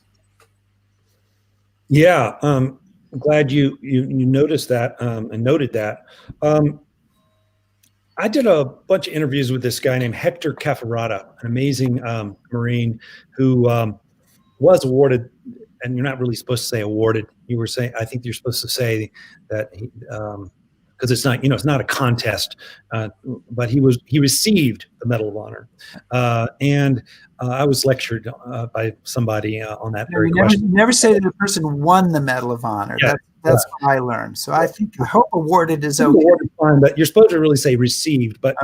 Yeah, I'm glad you noticed that and noted that. I did a bunch of interviews with this guy named Hector Cafferata, an amazing Marine who was awarded, and you're not really supposed to say awarded. You were saying, I think you're supposed to say that he, because it's not, it's not a contest, but he received the Medal of Honor, and I was lectured by somebody on that very question. You never say that a person won the Medal of Honor. Yeah, that's what I learned. So I hope awarded is okay. Awarded, fine, but you're supposed to really say received. But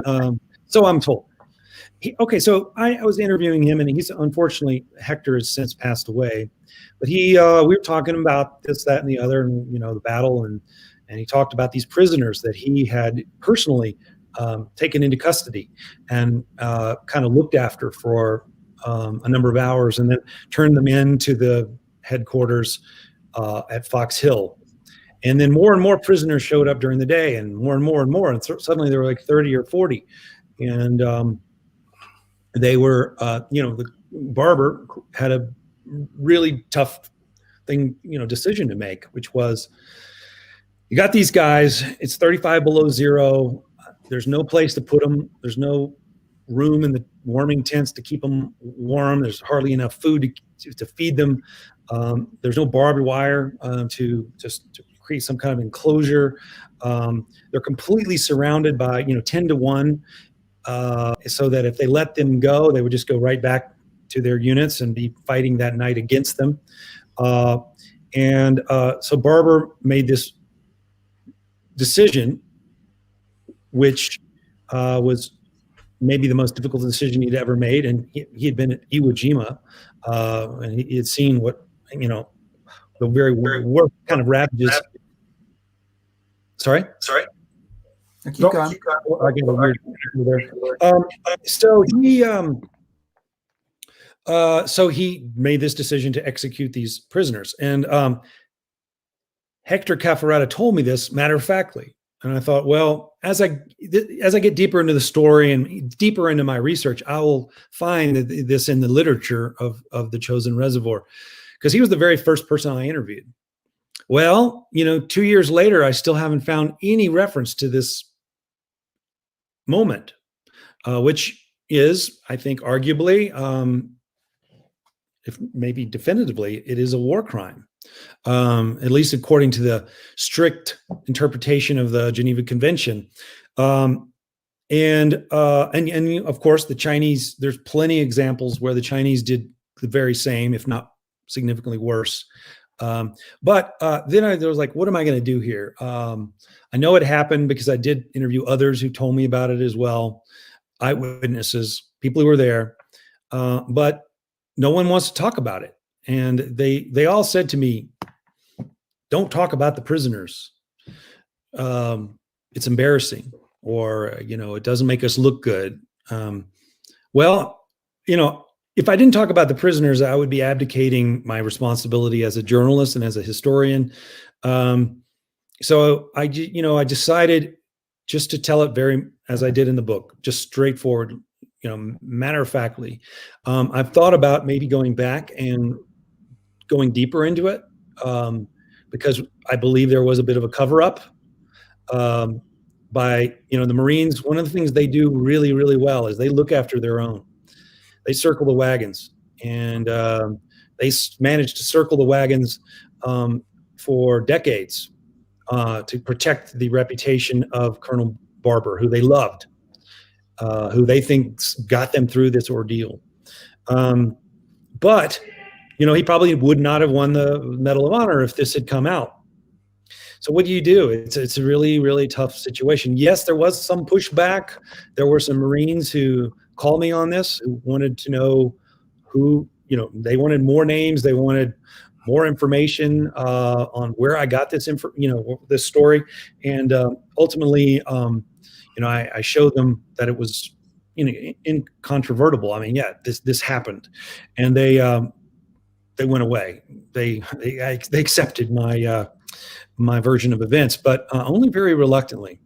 so I'm told. So I was interviewing him, and he's unfortunately, Hector has since passed away. But we were talking about this, that, and the other, and the battle, and he talked about these prisoners that he had personally taken into custody and kind of looked after for a number of hours, and then turned them into the headquarters at Fox Hill. And then more and more prisoners showed up during the day, and more and more and more, and suddenly there were like 30 or 40, and they were, the Barber had a really tough decision to make, which was, you got these guys, it's 35 below zero. There's no place to put them. There's no room in the warming tents to keep them warm. There's hardly enough food to feed them. There's no barbed wire to create some kind of enclosure. They're completely surrounded by, 10 to 1. So that if they let them go, they would just go right back to their units and be fighting that night against them. So Barber made this decision, which was maybe the most difficult decision he'd ever made. And he had been at Iwo Jima, and he had seen what, the very worst kind of ravages. Sorry? Keep going. I get a weird there. So he made this decision to execute these prisoners, and Hector Cafferata told me this matter-of-factly, and I thought, well, as I get deeper into the story and deeper into my research, I will find this in the literature of the Chosin Reservoir, because he was the very first person I interviewed. Well, 2 years later, I still haven't found any reference to this moment, which is, I think, arguably, if maybe definitively, it is a war crime, at least according to the strict interpretation of the Geneva Convention. And of course, the Chinese, there's plenty of examples where the Chinese did the very same, if not significantly worse. But then I was like, what am I going to do here? I know it happened because I did interview others who told me about it as well, eyewitnesses, people who were there, but no one wants to talk about it. And they all said to me, don't talk about the prisoners. It's embarrassing, or, it doesn't make us look good. Well, if I didn't talk about the prisoners, I would be abdicating my responsibility as a journalist and as a historian. So I decided just to tell it very, as I did in the book, just straightforward, matter-of-factly. I've thought about maybe going back and going deeper into it, because I believe there was a bit of a cover-up by, the Marines. One of the things they do really, really well is they look after their own. They circle the wagons, and they managed to circle the wagons for decades to protect the reputation of Colonel Barber, who they loved, who they think got them through this ordeal. But, he probably would not have won the Medal of Honor if this had come out. So what do you do? It's a really, really tough situation. Yes, there was some pushback. There were some Marines who called me on this, who wanted to know who, they wanted more names. They wanted more information on where I got this this story. And ultimately, I showed them that it was incontrovertible. I mean, yeah, this happened, and they went away. They accepted my version of events, but only very reluctantly.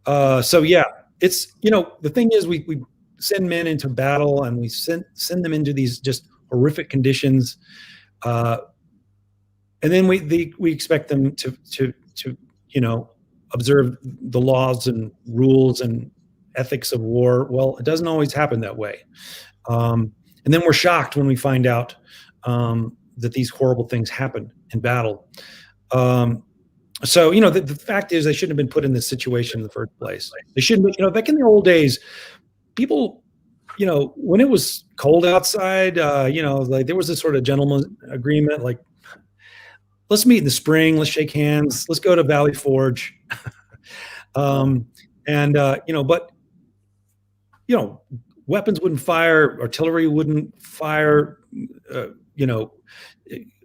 So yeah, it's the thing is we send men into battle, and we send them into these just horrific conditions, and then we expect them to observe the laws and rules and ethics of war. Well, it doesn't always happen that way, and then we're shocked when we find out that these horrible things happen in battle. So the fact is, they shouldn't have been put in this situation in the first place. They shouldn't. Back in the old days, people, when it was cold outside, like there was this sort of gentleman's agreement, like, let's meet in the spring, let's shake hands, let's go to Valley Forge, but weapons wouldn't fire, artillery wouldn't fire,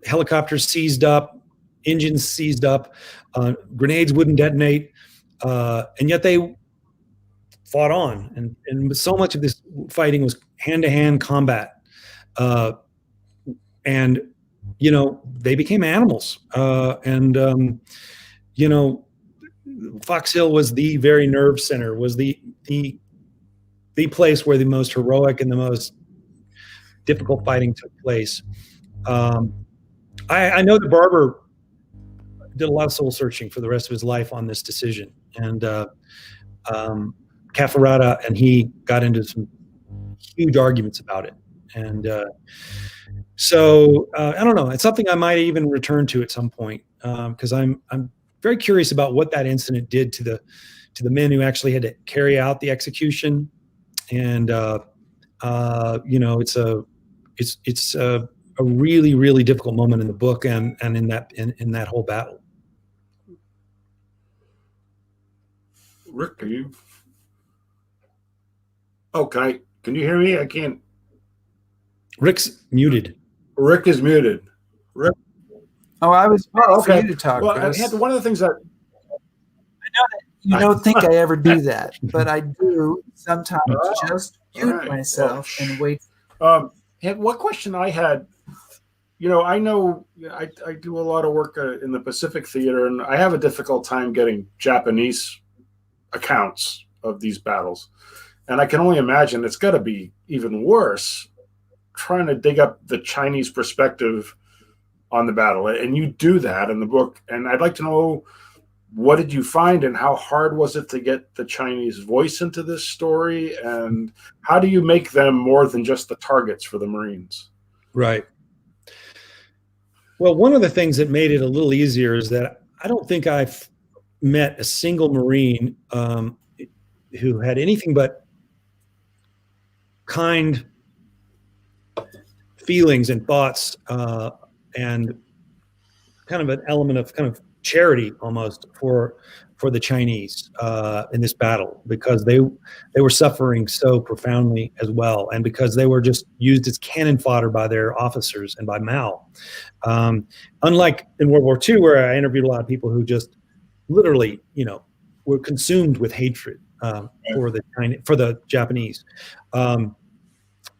helicopters seized up, engines seized up, grenades wouldn't detonate, and yet they fought on. And so much of this fighting was hand-to-hand combat. And, they became animals. Fox Hill was the very nerve center, was the place where the most heroic and the most difficult fighting took place. I know that Barber did a lot of soul searching for the rest of his life on this decision, and Cafferata and he got into some huge arguments about it. And so I don't know. It's something I might even return to at some point, because I'm very curious about what that incident did to the men who actually had to carry out the execution. And it's a really, really difficult moment in the book and in that whole battle. Rick, are you? Oh, can you hear me? I can't. Rick's muted. Rick is muted. Rick. Oh, I was waiting for you to talk. Well, one of the things that I know that you don't think I ever do that, but I do sometimes just mute myself and wait. What question I had, I know I do a lot of work in the Pacific Theater, and I have a difficult time getting Japanese accounts of these battles. And I can only imagine it's got to be even worse trying to dig up the Chinese perspective on the battle. And you do that in the book. And I'd like to know, what did you find, and how hard was it to get the Chinese voice into this story? And how do you make them more than just the targets for the Marines? Right. Well, one of the things that made it a little easier is that I don't think I've met a single Marine who had anything but kind feelings and thoughts, and kind of an element of kind of charity almost for the Chinese in this battle, because they were suffering so profoundly as well, and because they were just used as cannon fodder by their officers and by Mao. Unlike in World War II, where I interviewed a lot of people who just literally, were consumed with hatred for the Japanese, and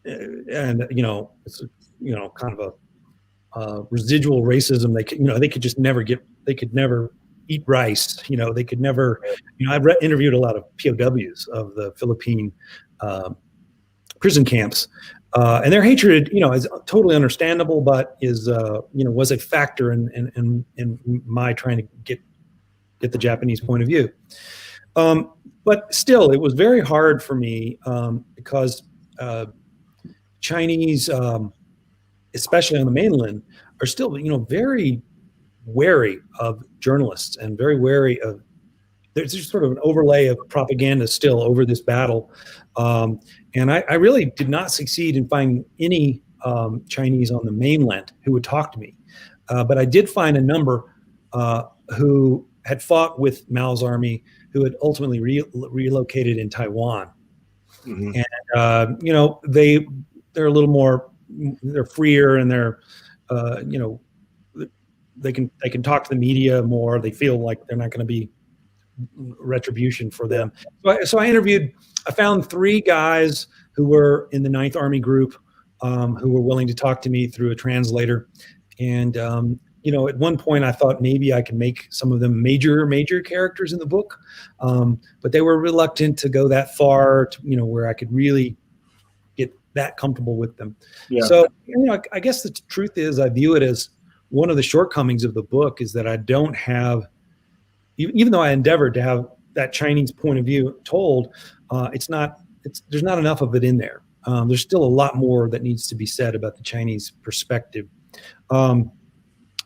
it's kind of a residual racism. They could never eat rice. They could never. I've interviewed a lot of POWs of the Philippine prison camps, and their hatred, is totally understandable, but is was a factor in my trying to get the Japanese point of view. But still, it was very hard for me because Chinese, especially on the mainland, are still, very wary of journalists and very wary of. There's just sort of an overlay of propaganda still over this battle, and I really did not succeed in finding any Chinese on the mainland who would talk to me. But I did find a number who had fought with Mao's army, who had ultimately relocated in Taiwan. Mhm. And, they're a little more, they're freer, and they're, they can talk to the media more. They feel like they're not going to be retribution for them. So I found 3 guys who were in the 9th Army group, who were willing to talk to me through a translator. And, at one point I thought maybe I could make some of them major characters in the book. But they were reluctant to go that far to, where I could really get that comfortable with them. Yeah. So, I guess the truth is I view it as one of the shortcomings of the book is that I don't have, even though I endeavored to have that Chinese point of view told, there's not enough of it in there. There's still a lot more that needs to be said about the Chinese perspective.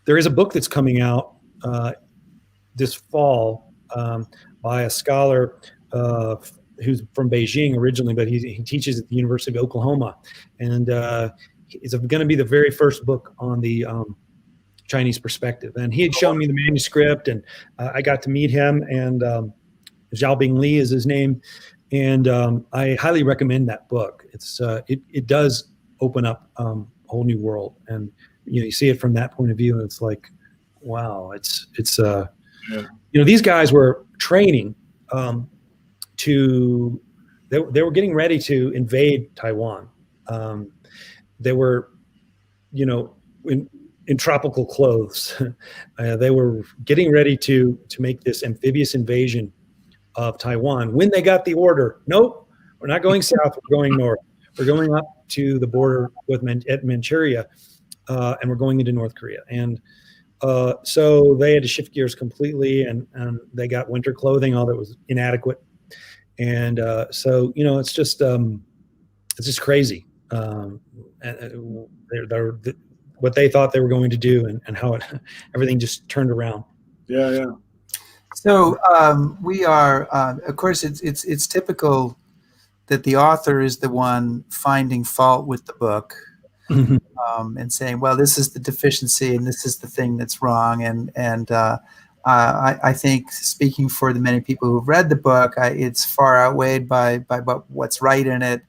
There is a book that's coming out this fall by a scholar who's from Beijing originally, but he teaches at the University of Oklahoma, and it's going to be the very first book on the Chinese perspective. And he had shown me the manuscript, and I got to meet him, and Xiaobing Li is his name. And I highly recommend that book. It does open up a whole new world, and you see it from that point of view, and it's like, wow, these guys were training they were getting ready to invade Taiwan. They were, in tropical clothes. They were getting ready to make this amphibious invasion of Taiwan when they got the order. Nope, we're not going south, we're going north. We're going up to the border with Manchuria, and we're going into North Korea. And so they had to shift gears completely, and they got winter clothing, all that was inadequate. And so, it's just crazy. They're what they thought they were going to do, and how everything just turned around. Yeah. So we are, of course, it's typical that the author is the one finding fault with the book, and saying, well, this is the deficiency and this is the thing that's wrong. And I think, speaking for the many people who've read the book, it's far outweighed by what's right in it,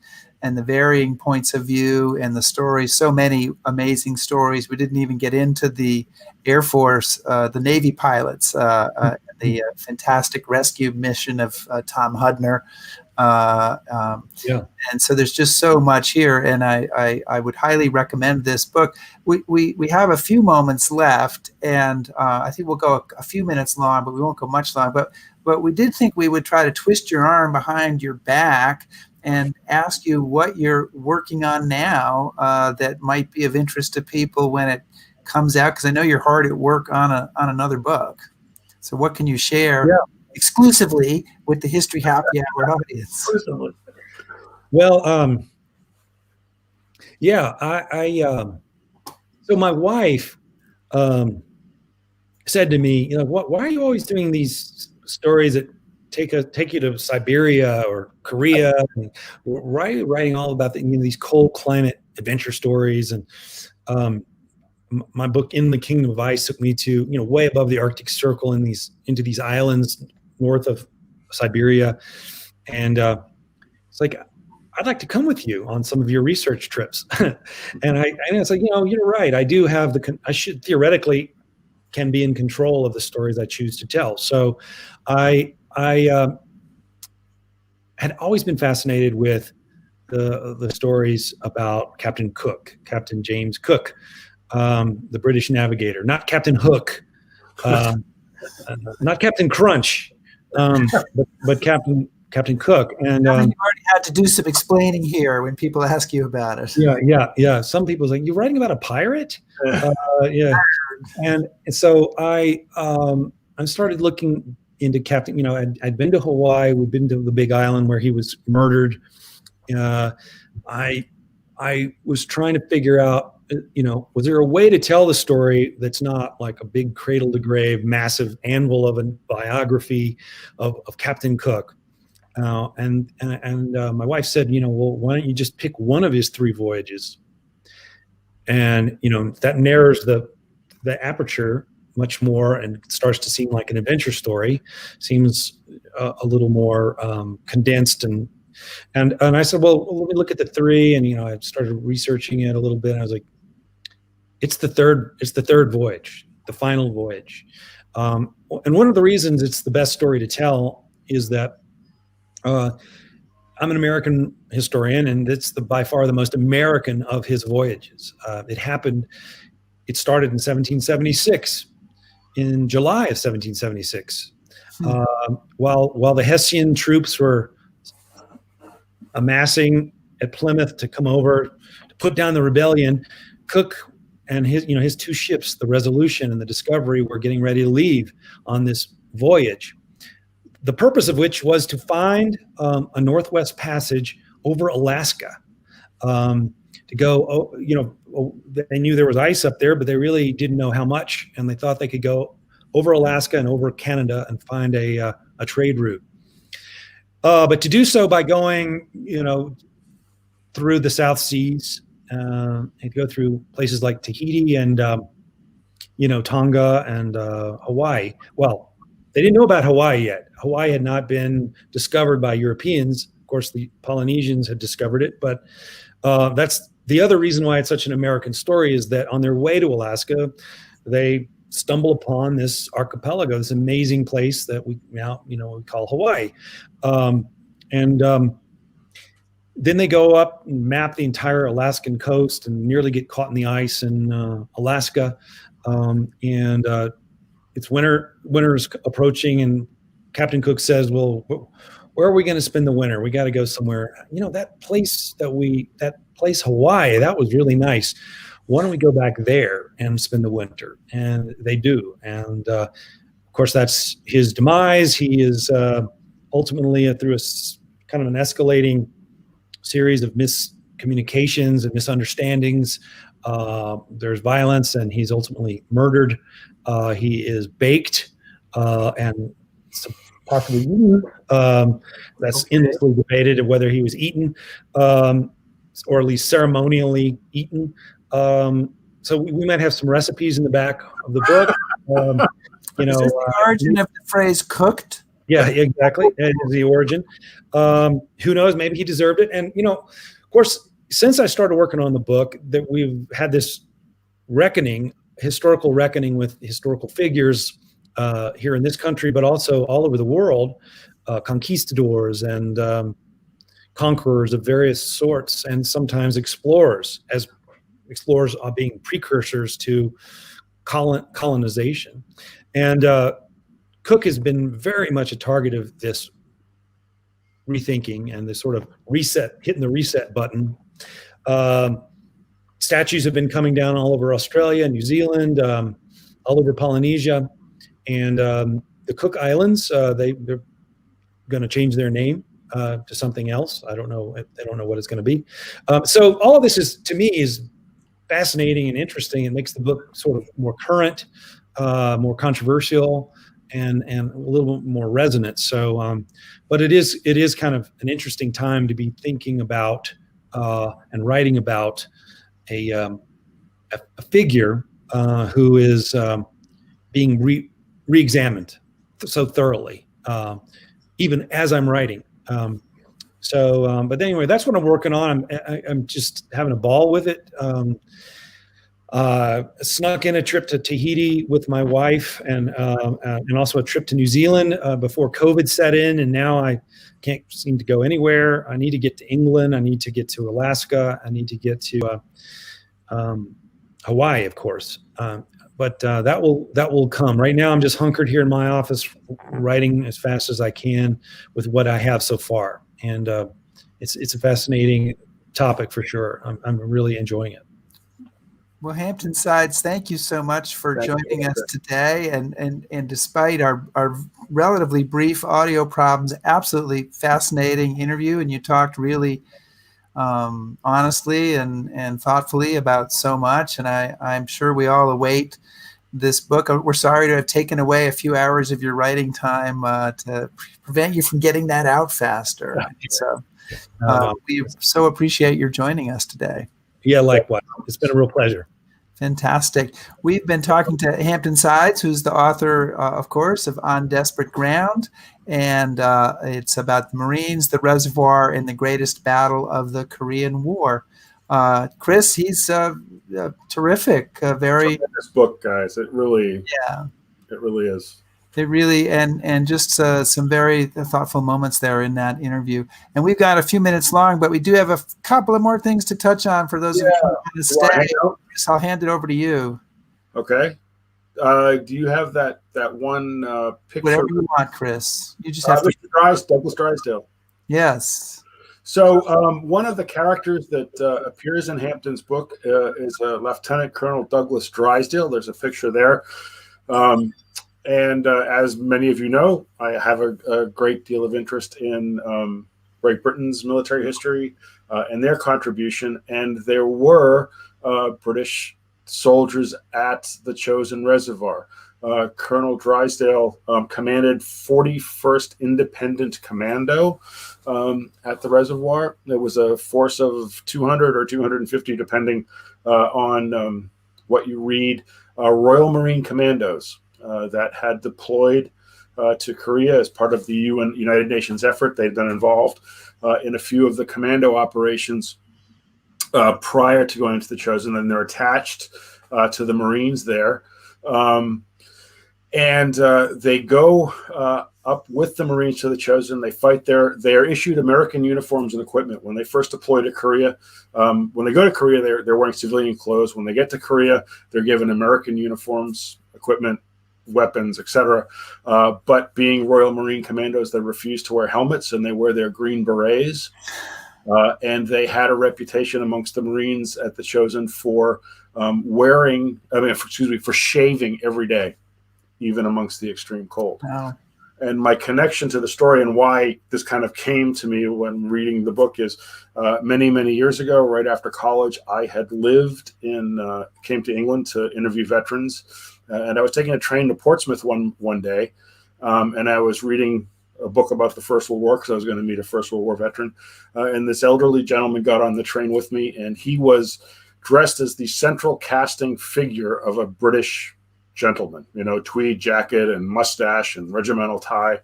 and the varying points of view and the stories. So many amazing stories. We didn't even get into the Air Force, the Navy pilots, the fantastic rescue mission of Tom Hudner. And so there's just so much here, and I would highly recommend this book. We have a few moments left, and I think we'll go a few minutes long, but we won't go much long. But we did think we would try to twist your arm behind your back and ask you what you're working on now that might be of interest to people when it comes out, because I know you're hard at work on another book. So what can you share exclusively with the History Happy Hour audience? Well, so my wife said to me, why are you always doing these stories that take you to Siberia or Korea? And why are you writing all about these cold climate adventure stories? And my book In the Kingdom of Ice took me to way above the Arctic Circle into these islands north of Siberia, and it's like, I'd like to come with you on some of your research trips. and it's like, you're right. I do have I should theoretically can be in control of the stories I choose to tell. So I had always been fascinated with the stories about Captain James Cook, the British navigator, not Captain Hook, not Captain Crunch, but Captain Cook. And you already had to do some explaining here when people ask you about it. Yeah. Some people's like, you're writing about a pirate? Yeah. And so I started looking into Captain. I'd been to Hawaii. We'd been to the Big Island where he was murdered. I was trying to figure out, was there a way to tell the story that's not like a big cradle to grave, massive anvil of a biography of Captain Cook? And my wife said, well, why don't you just pick one of his 3 voyages and that narrows the aperture much more, and it starts to seem like an adventure story. Seems a little more condensed, and I said, well, let me look at the 3, and I started researching it a little bit. And I was like, it's the third voyage, the final voyage, and one of the reasons it's the best story to tell is that I'm an American historian, and it's by far the most American of his voyages. It started in 1776, in July of 1776, while the Hessian troops were amassing at Plymouth to come over to put down the rebellion. Cook and his 2 ships, the Resolution and the Discovery, were getting ready to leave on this voyage, the purpose of which was to find a Northwest Passage over Alaska. To go, they knew there was ice up there, but they really didn't know how much, and they thought they could go over Alaska and over Canada and find a trade route. But to do so by going, through the South Seas, and go through places like Tahiti and Tonga and Hawaii. Well, they didn't know about Hawaii yet. Hawaii had not been discovered by Europeans. Of course, the Polynesians had discovered it, but that's the other reason why it's such an American story, is that on their way to Alaska, they stumble upon this archipelago, this amazing place that we now, we call Hawaii. Then they go up and map the entire Alaskan coast and nearly get caught in the ice in Alaska. It's winter's approaching, and Captain Cook says, well, where are we going to spend the winter? We got to go somewhere. That place Hawaii, that was really nice. Why don't we go back there and spend the winter? And they do. And of course, that's his demise. He is ultimately through a kind of an escalating series of miscommunications and misunderstandings. There's violence, and he's ultimately murdered. He is baked and possibly eaten. That's endlessly debated of whether he was eaten, or at least ceremonially eaten. So we might have some recipes in the back of the book. Is this the origin of the phrase "cooked"? Yeah, exactly. That is the origin. Who knows? Maybe he deserved it. And of course, since I started working on the book, that we've had this historical reckoning with historical figures here in this country, but also all over the world, conquistadors and conquerors of various sorts, and sometimes explorers, as explorers are being precursors to colonization. And Cook has been very much a target of this rethinking and this sort of hitting the reset button. Statues have been coming down all over Australia, New Zealand, all over Polynesia, and the Cook Islands. They're going to change their name to something else. I don't know. They don't know what it's going to be. So all of this to me is fascinating and interesting. It makes the book sort of more current, more controversial, and a little bit more resonant. So, but it is kind of an interesting time to be thinking about and writing about a figure who is being re-examined so thoroughly, even as I'm writing. But anyway, that's what I'm working on. I'm just having a ball with it. Snuck in a trip to Tahiti with my wife, and also a trip to New Zealand before COVID set in, and now I can't seem to go anywhere. I need to get to England. I need to get to Alaska. I need to get to Hawaii, of course. But that will come. Right now, I'm just hunkered here in my office, writing as fast as I can with what I have so far, and it's a fascinating topic for sure. I'm really enjoying it. Well, Hampton Sides, thank you so much for joining us today. And despite our relatively brief audio problems, absolutely fascinating interview. And you talked really honestly and thoughtfully about so much. And I'm sure we all await this book. We're sorry to have taken away a few hours of your writing time to prevent you from getting that out faster. So we so appreciate your joining us today. Yeah, likewise. It's been a real pleasure. Fantastic. We've been talking to Hampton Sides, who's the author, of course, of On Desperate Ground. And it's about the Marines, the reservoir, and the greatest battle of the Korean War. Chris, he's terrific. Tremendous book, guys. It really is. It really, and just some very thoughtful moments there in that interview. And we've got a few minutes long, but we do have a couple of more things to touch on for those of you who want to stay. So I'll hand it over to you. Okay. Do you have that one picture? Whatever you want, Chris. You just have to. Douglas Drysdale. Yes. So one of the characters that appears in Hampton's book is Lieutenant Colonel Douglas Drysdale. There's a picture there. And as many of you know, I have a great deal of interest in Great Britain's military history and their contribution. And there were British soldiers at the Chosin Reservoir. Colonel Drysdale commanded 41st Independent Commando at the reservoir. It was a force of 200 or 250, depending on what you read, Royal Marine Commandos that had deployed to Korea as part of the United Nations effort. They've been involved in a few of the commando operations prior to going to the Chosin, and they're attached to the Marines there. And they go up with the Marines to the Chosin. They fight there. They are issued American uniforms and equipment. When they first deploy to Korea, when they go to Korea, they're wearing civilian clothes. When they get to Korea, they're given American uniforms, equipment, weapons, etc. But being Royal Marine Commandos, they refuse to wear helmets, and they wear their green berets. And they had a reputation amongst the Marines at the Chosin for for shaving every day, even amongst the extreme cold. Wow. And my connection to the story and why this kind of came to me when reading the book is many, many years ago, right after college, I had came to England to interview veterans. And I was taking a train to Portsmouth one day, and I was reading a book about the First World War because I was going to meet a First World War veteran. And this elderly gentleman got on the train with me, and he was dressed as the central casting figure of a British gentleman, tweed jacket and mustache and regimental tie.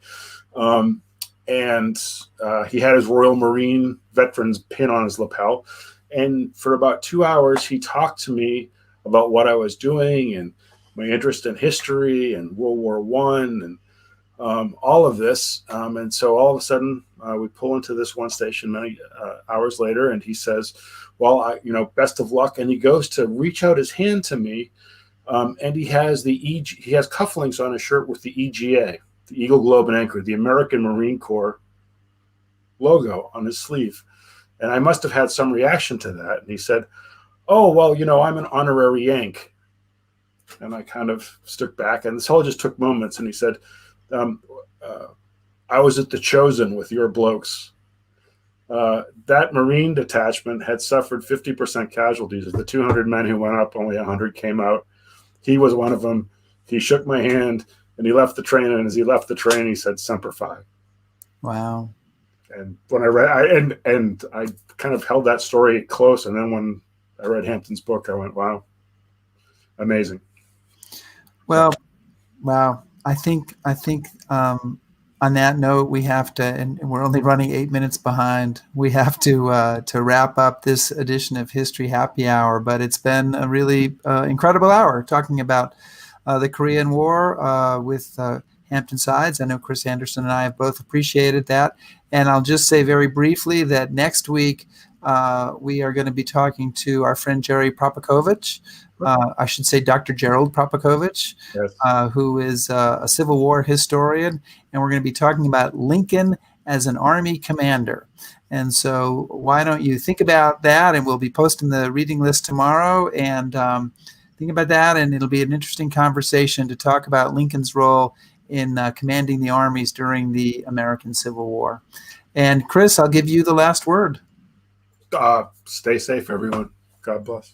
And he had his Royal Marine veterans pin on his lapel. And for about 2 hours, he talked to me about what I was doing and my interest in history and World War I and all of this. And so all of a sudden, we pull into this one station many hours later, and he says, well, best of luck. And he goes to reach out his hand to me. And he has he has cufflinks on his shirt with the EGA, the Eagle, Globe, and Anchor, the American Marine Corps logo on his sleeve. And I must have had some reaction to that. And he said, oh, well, I'm an honorary Yank. And I kind of stuck back, and this whole just took moments. And he said, I was at the Chosin with your blokes. That Marine detachment had suffered 50% casualties. Of the 200 men who went up, only 100 came out. He was one of them. He shook my hand, and he left the train. And as he left the train, he said, Semper Fi. Wow. And when I read, and I kind of held that story close. And then when I read Hampton's book, I went, wow, amazing. Well, wow. I think on that note, we have to, and we're only running 8 minutes behind. We have to wrap up this edition of History Happy Hour. But it's been a really incredible hour talking about the Korean War with Hampton Sides. I know Chris Anderson and I have both appreciated that. And I'll just say very briefly that next week we are going to be talking to our friend Jerry Propakovich. I should say Dr. Gerald Propakovich, yes. Who is a Civil War historian. And we're going to be talking about Lincoln as an Army commander. And so why don't you think about that? And we'll be posting the reading list tomorrow. And think about that. And it'll be an interesting conversation to talk about Lincoln's role in commanding the armies during the American Civil War. And Chris, I'll give you the last word. Stay safe, everyone. God bless.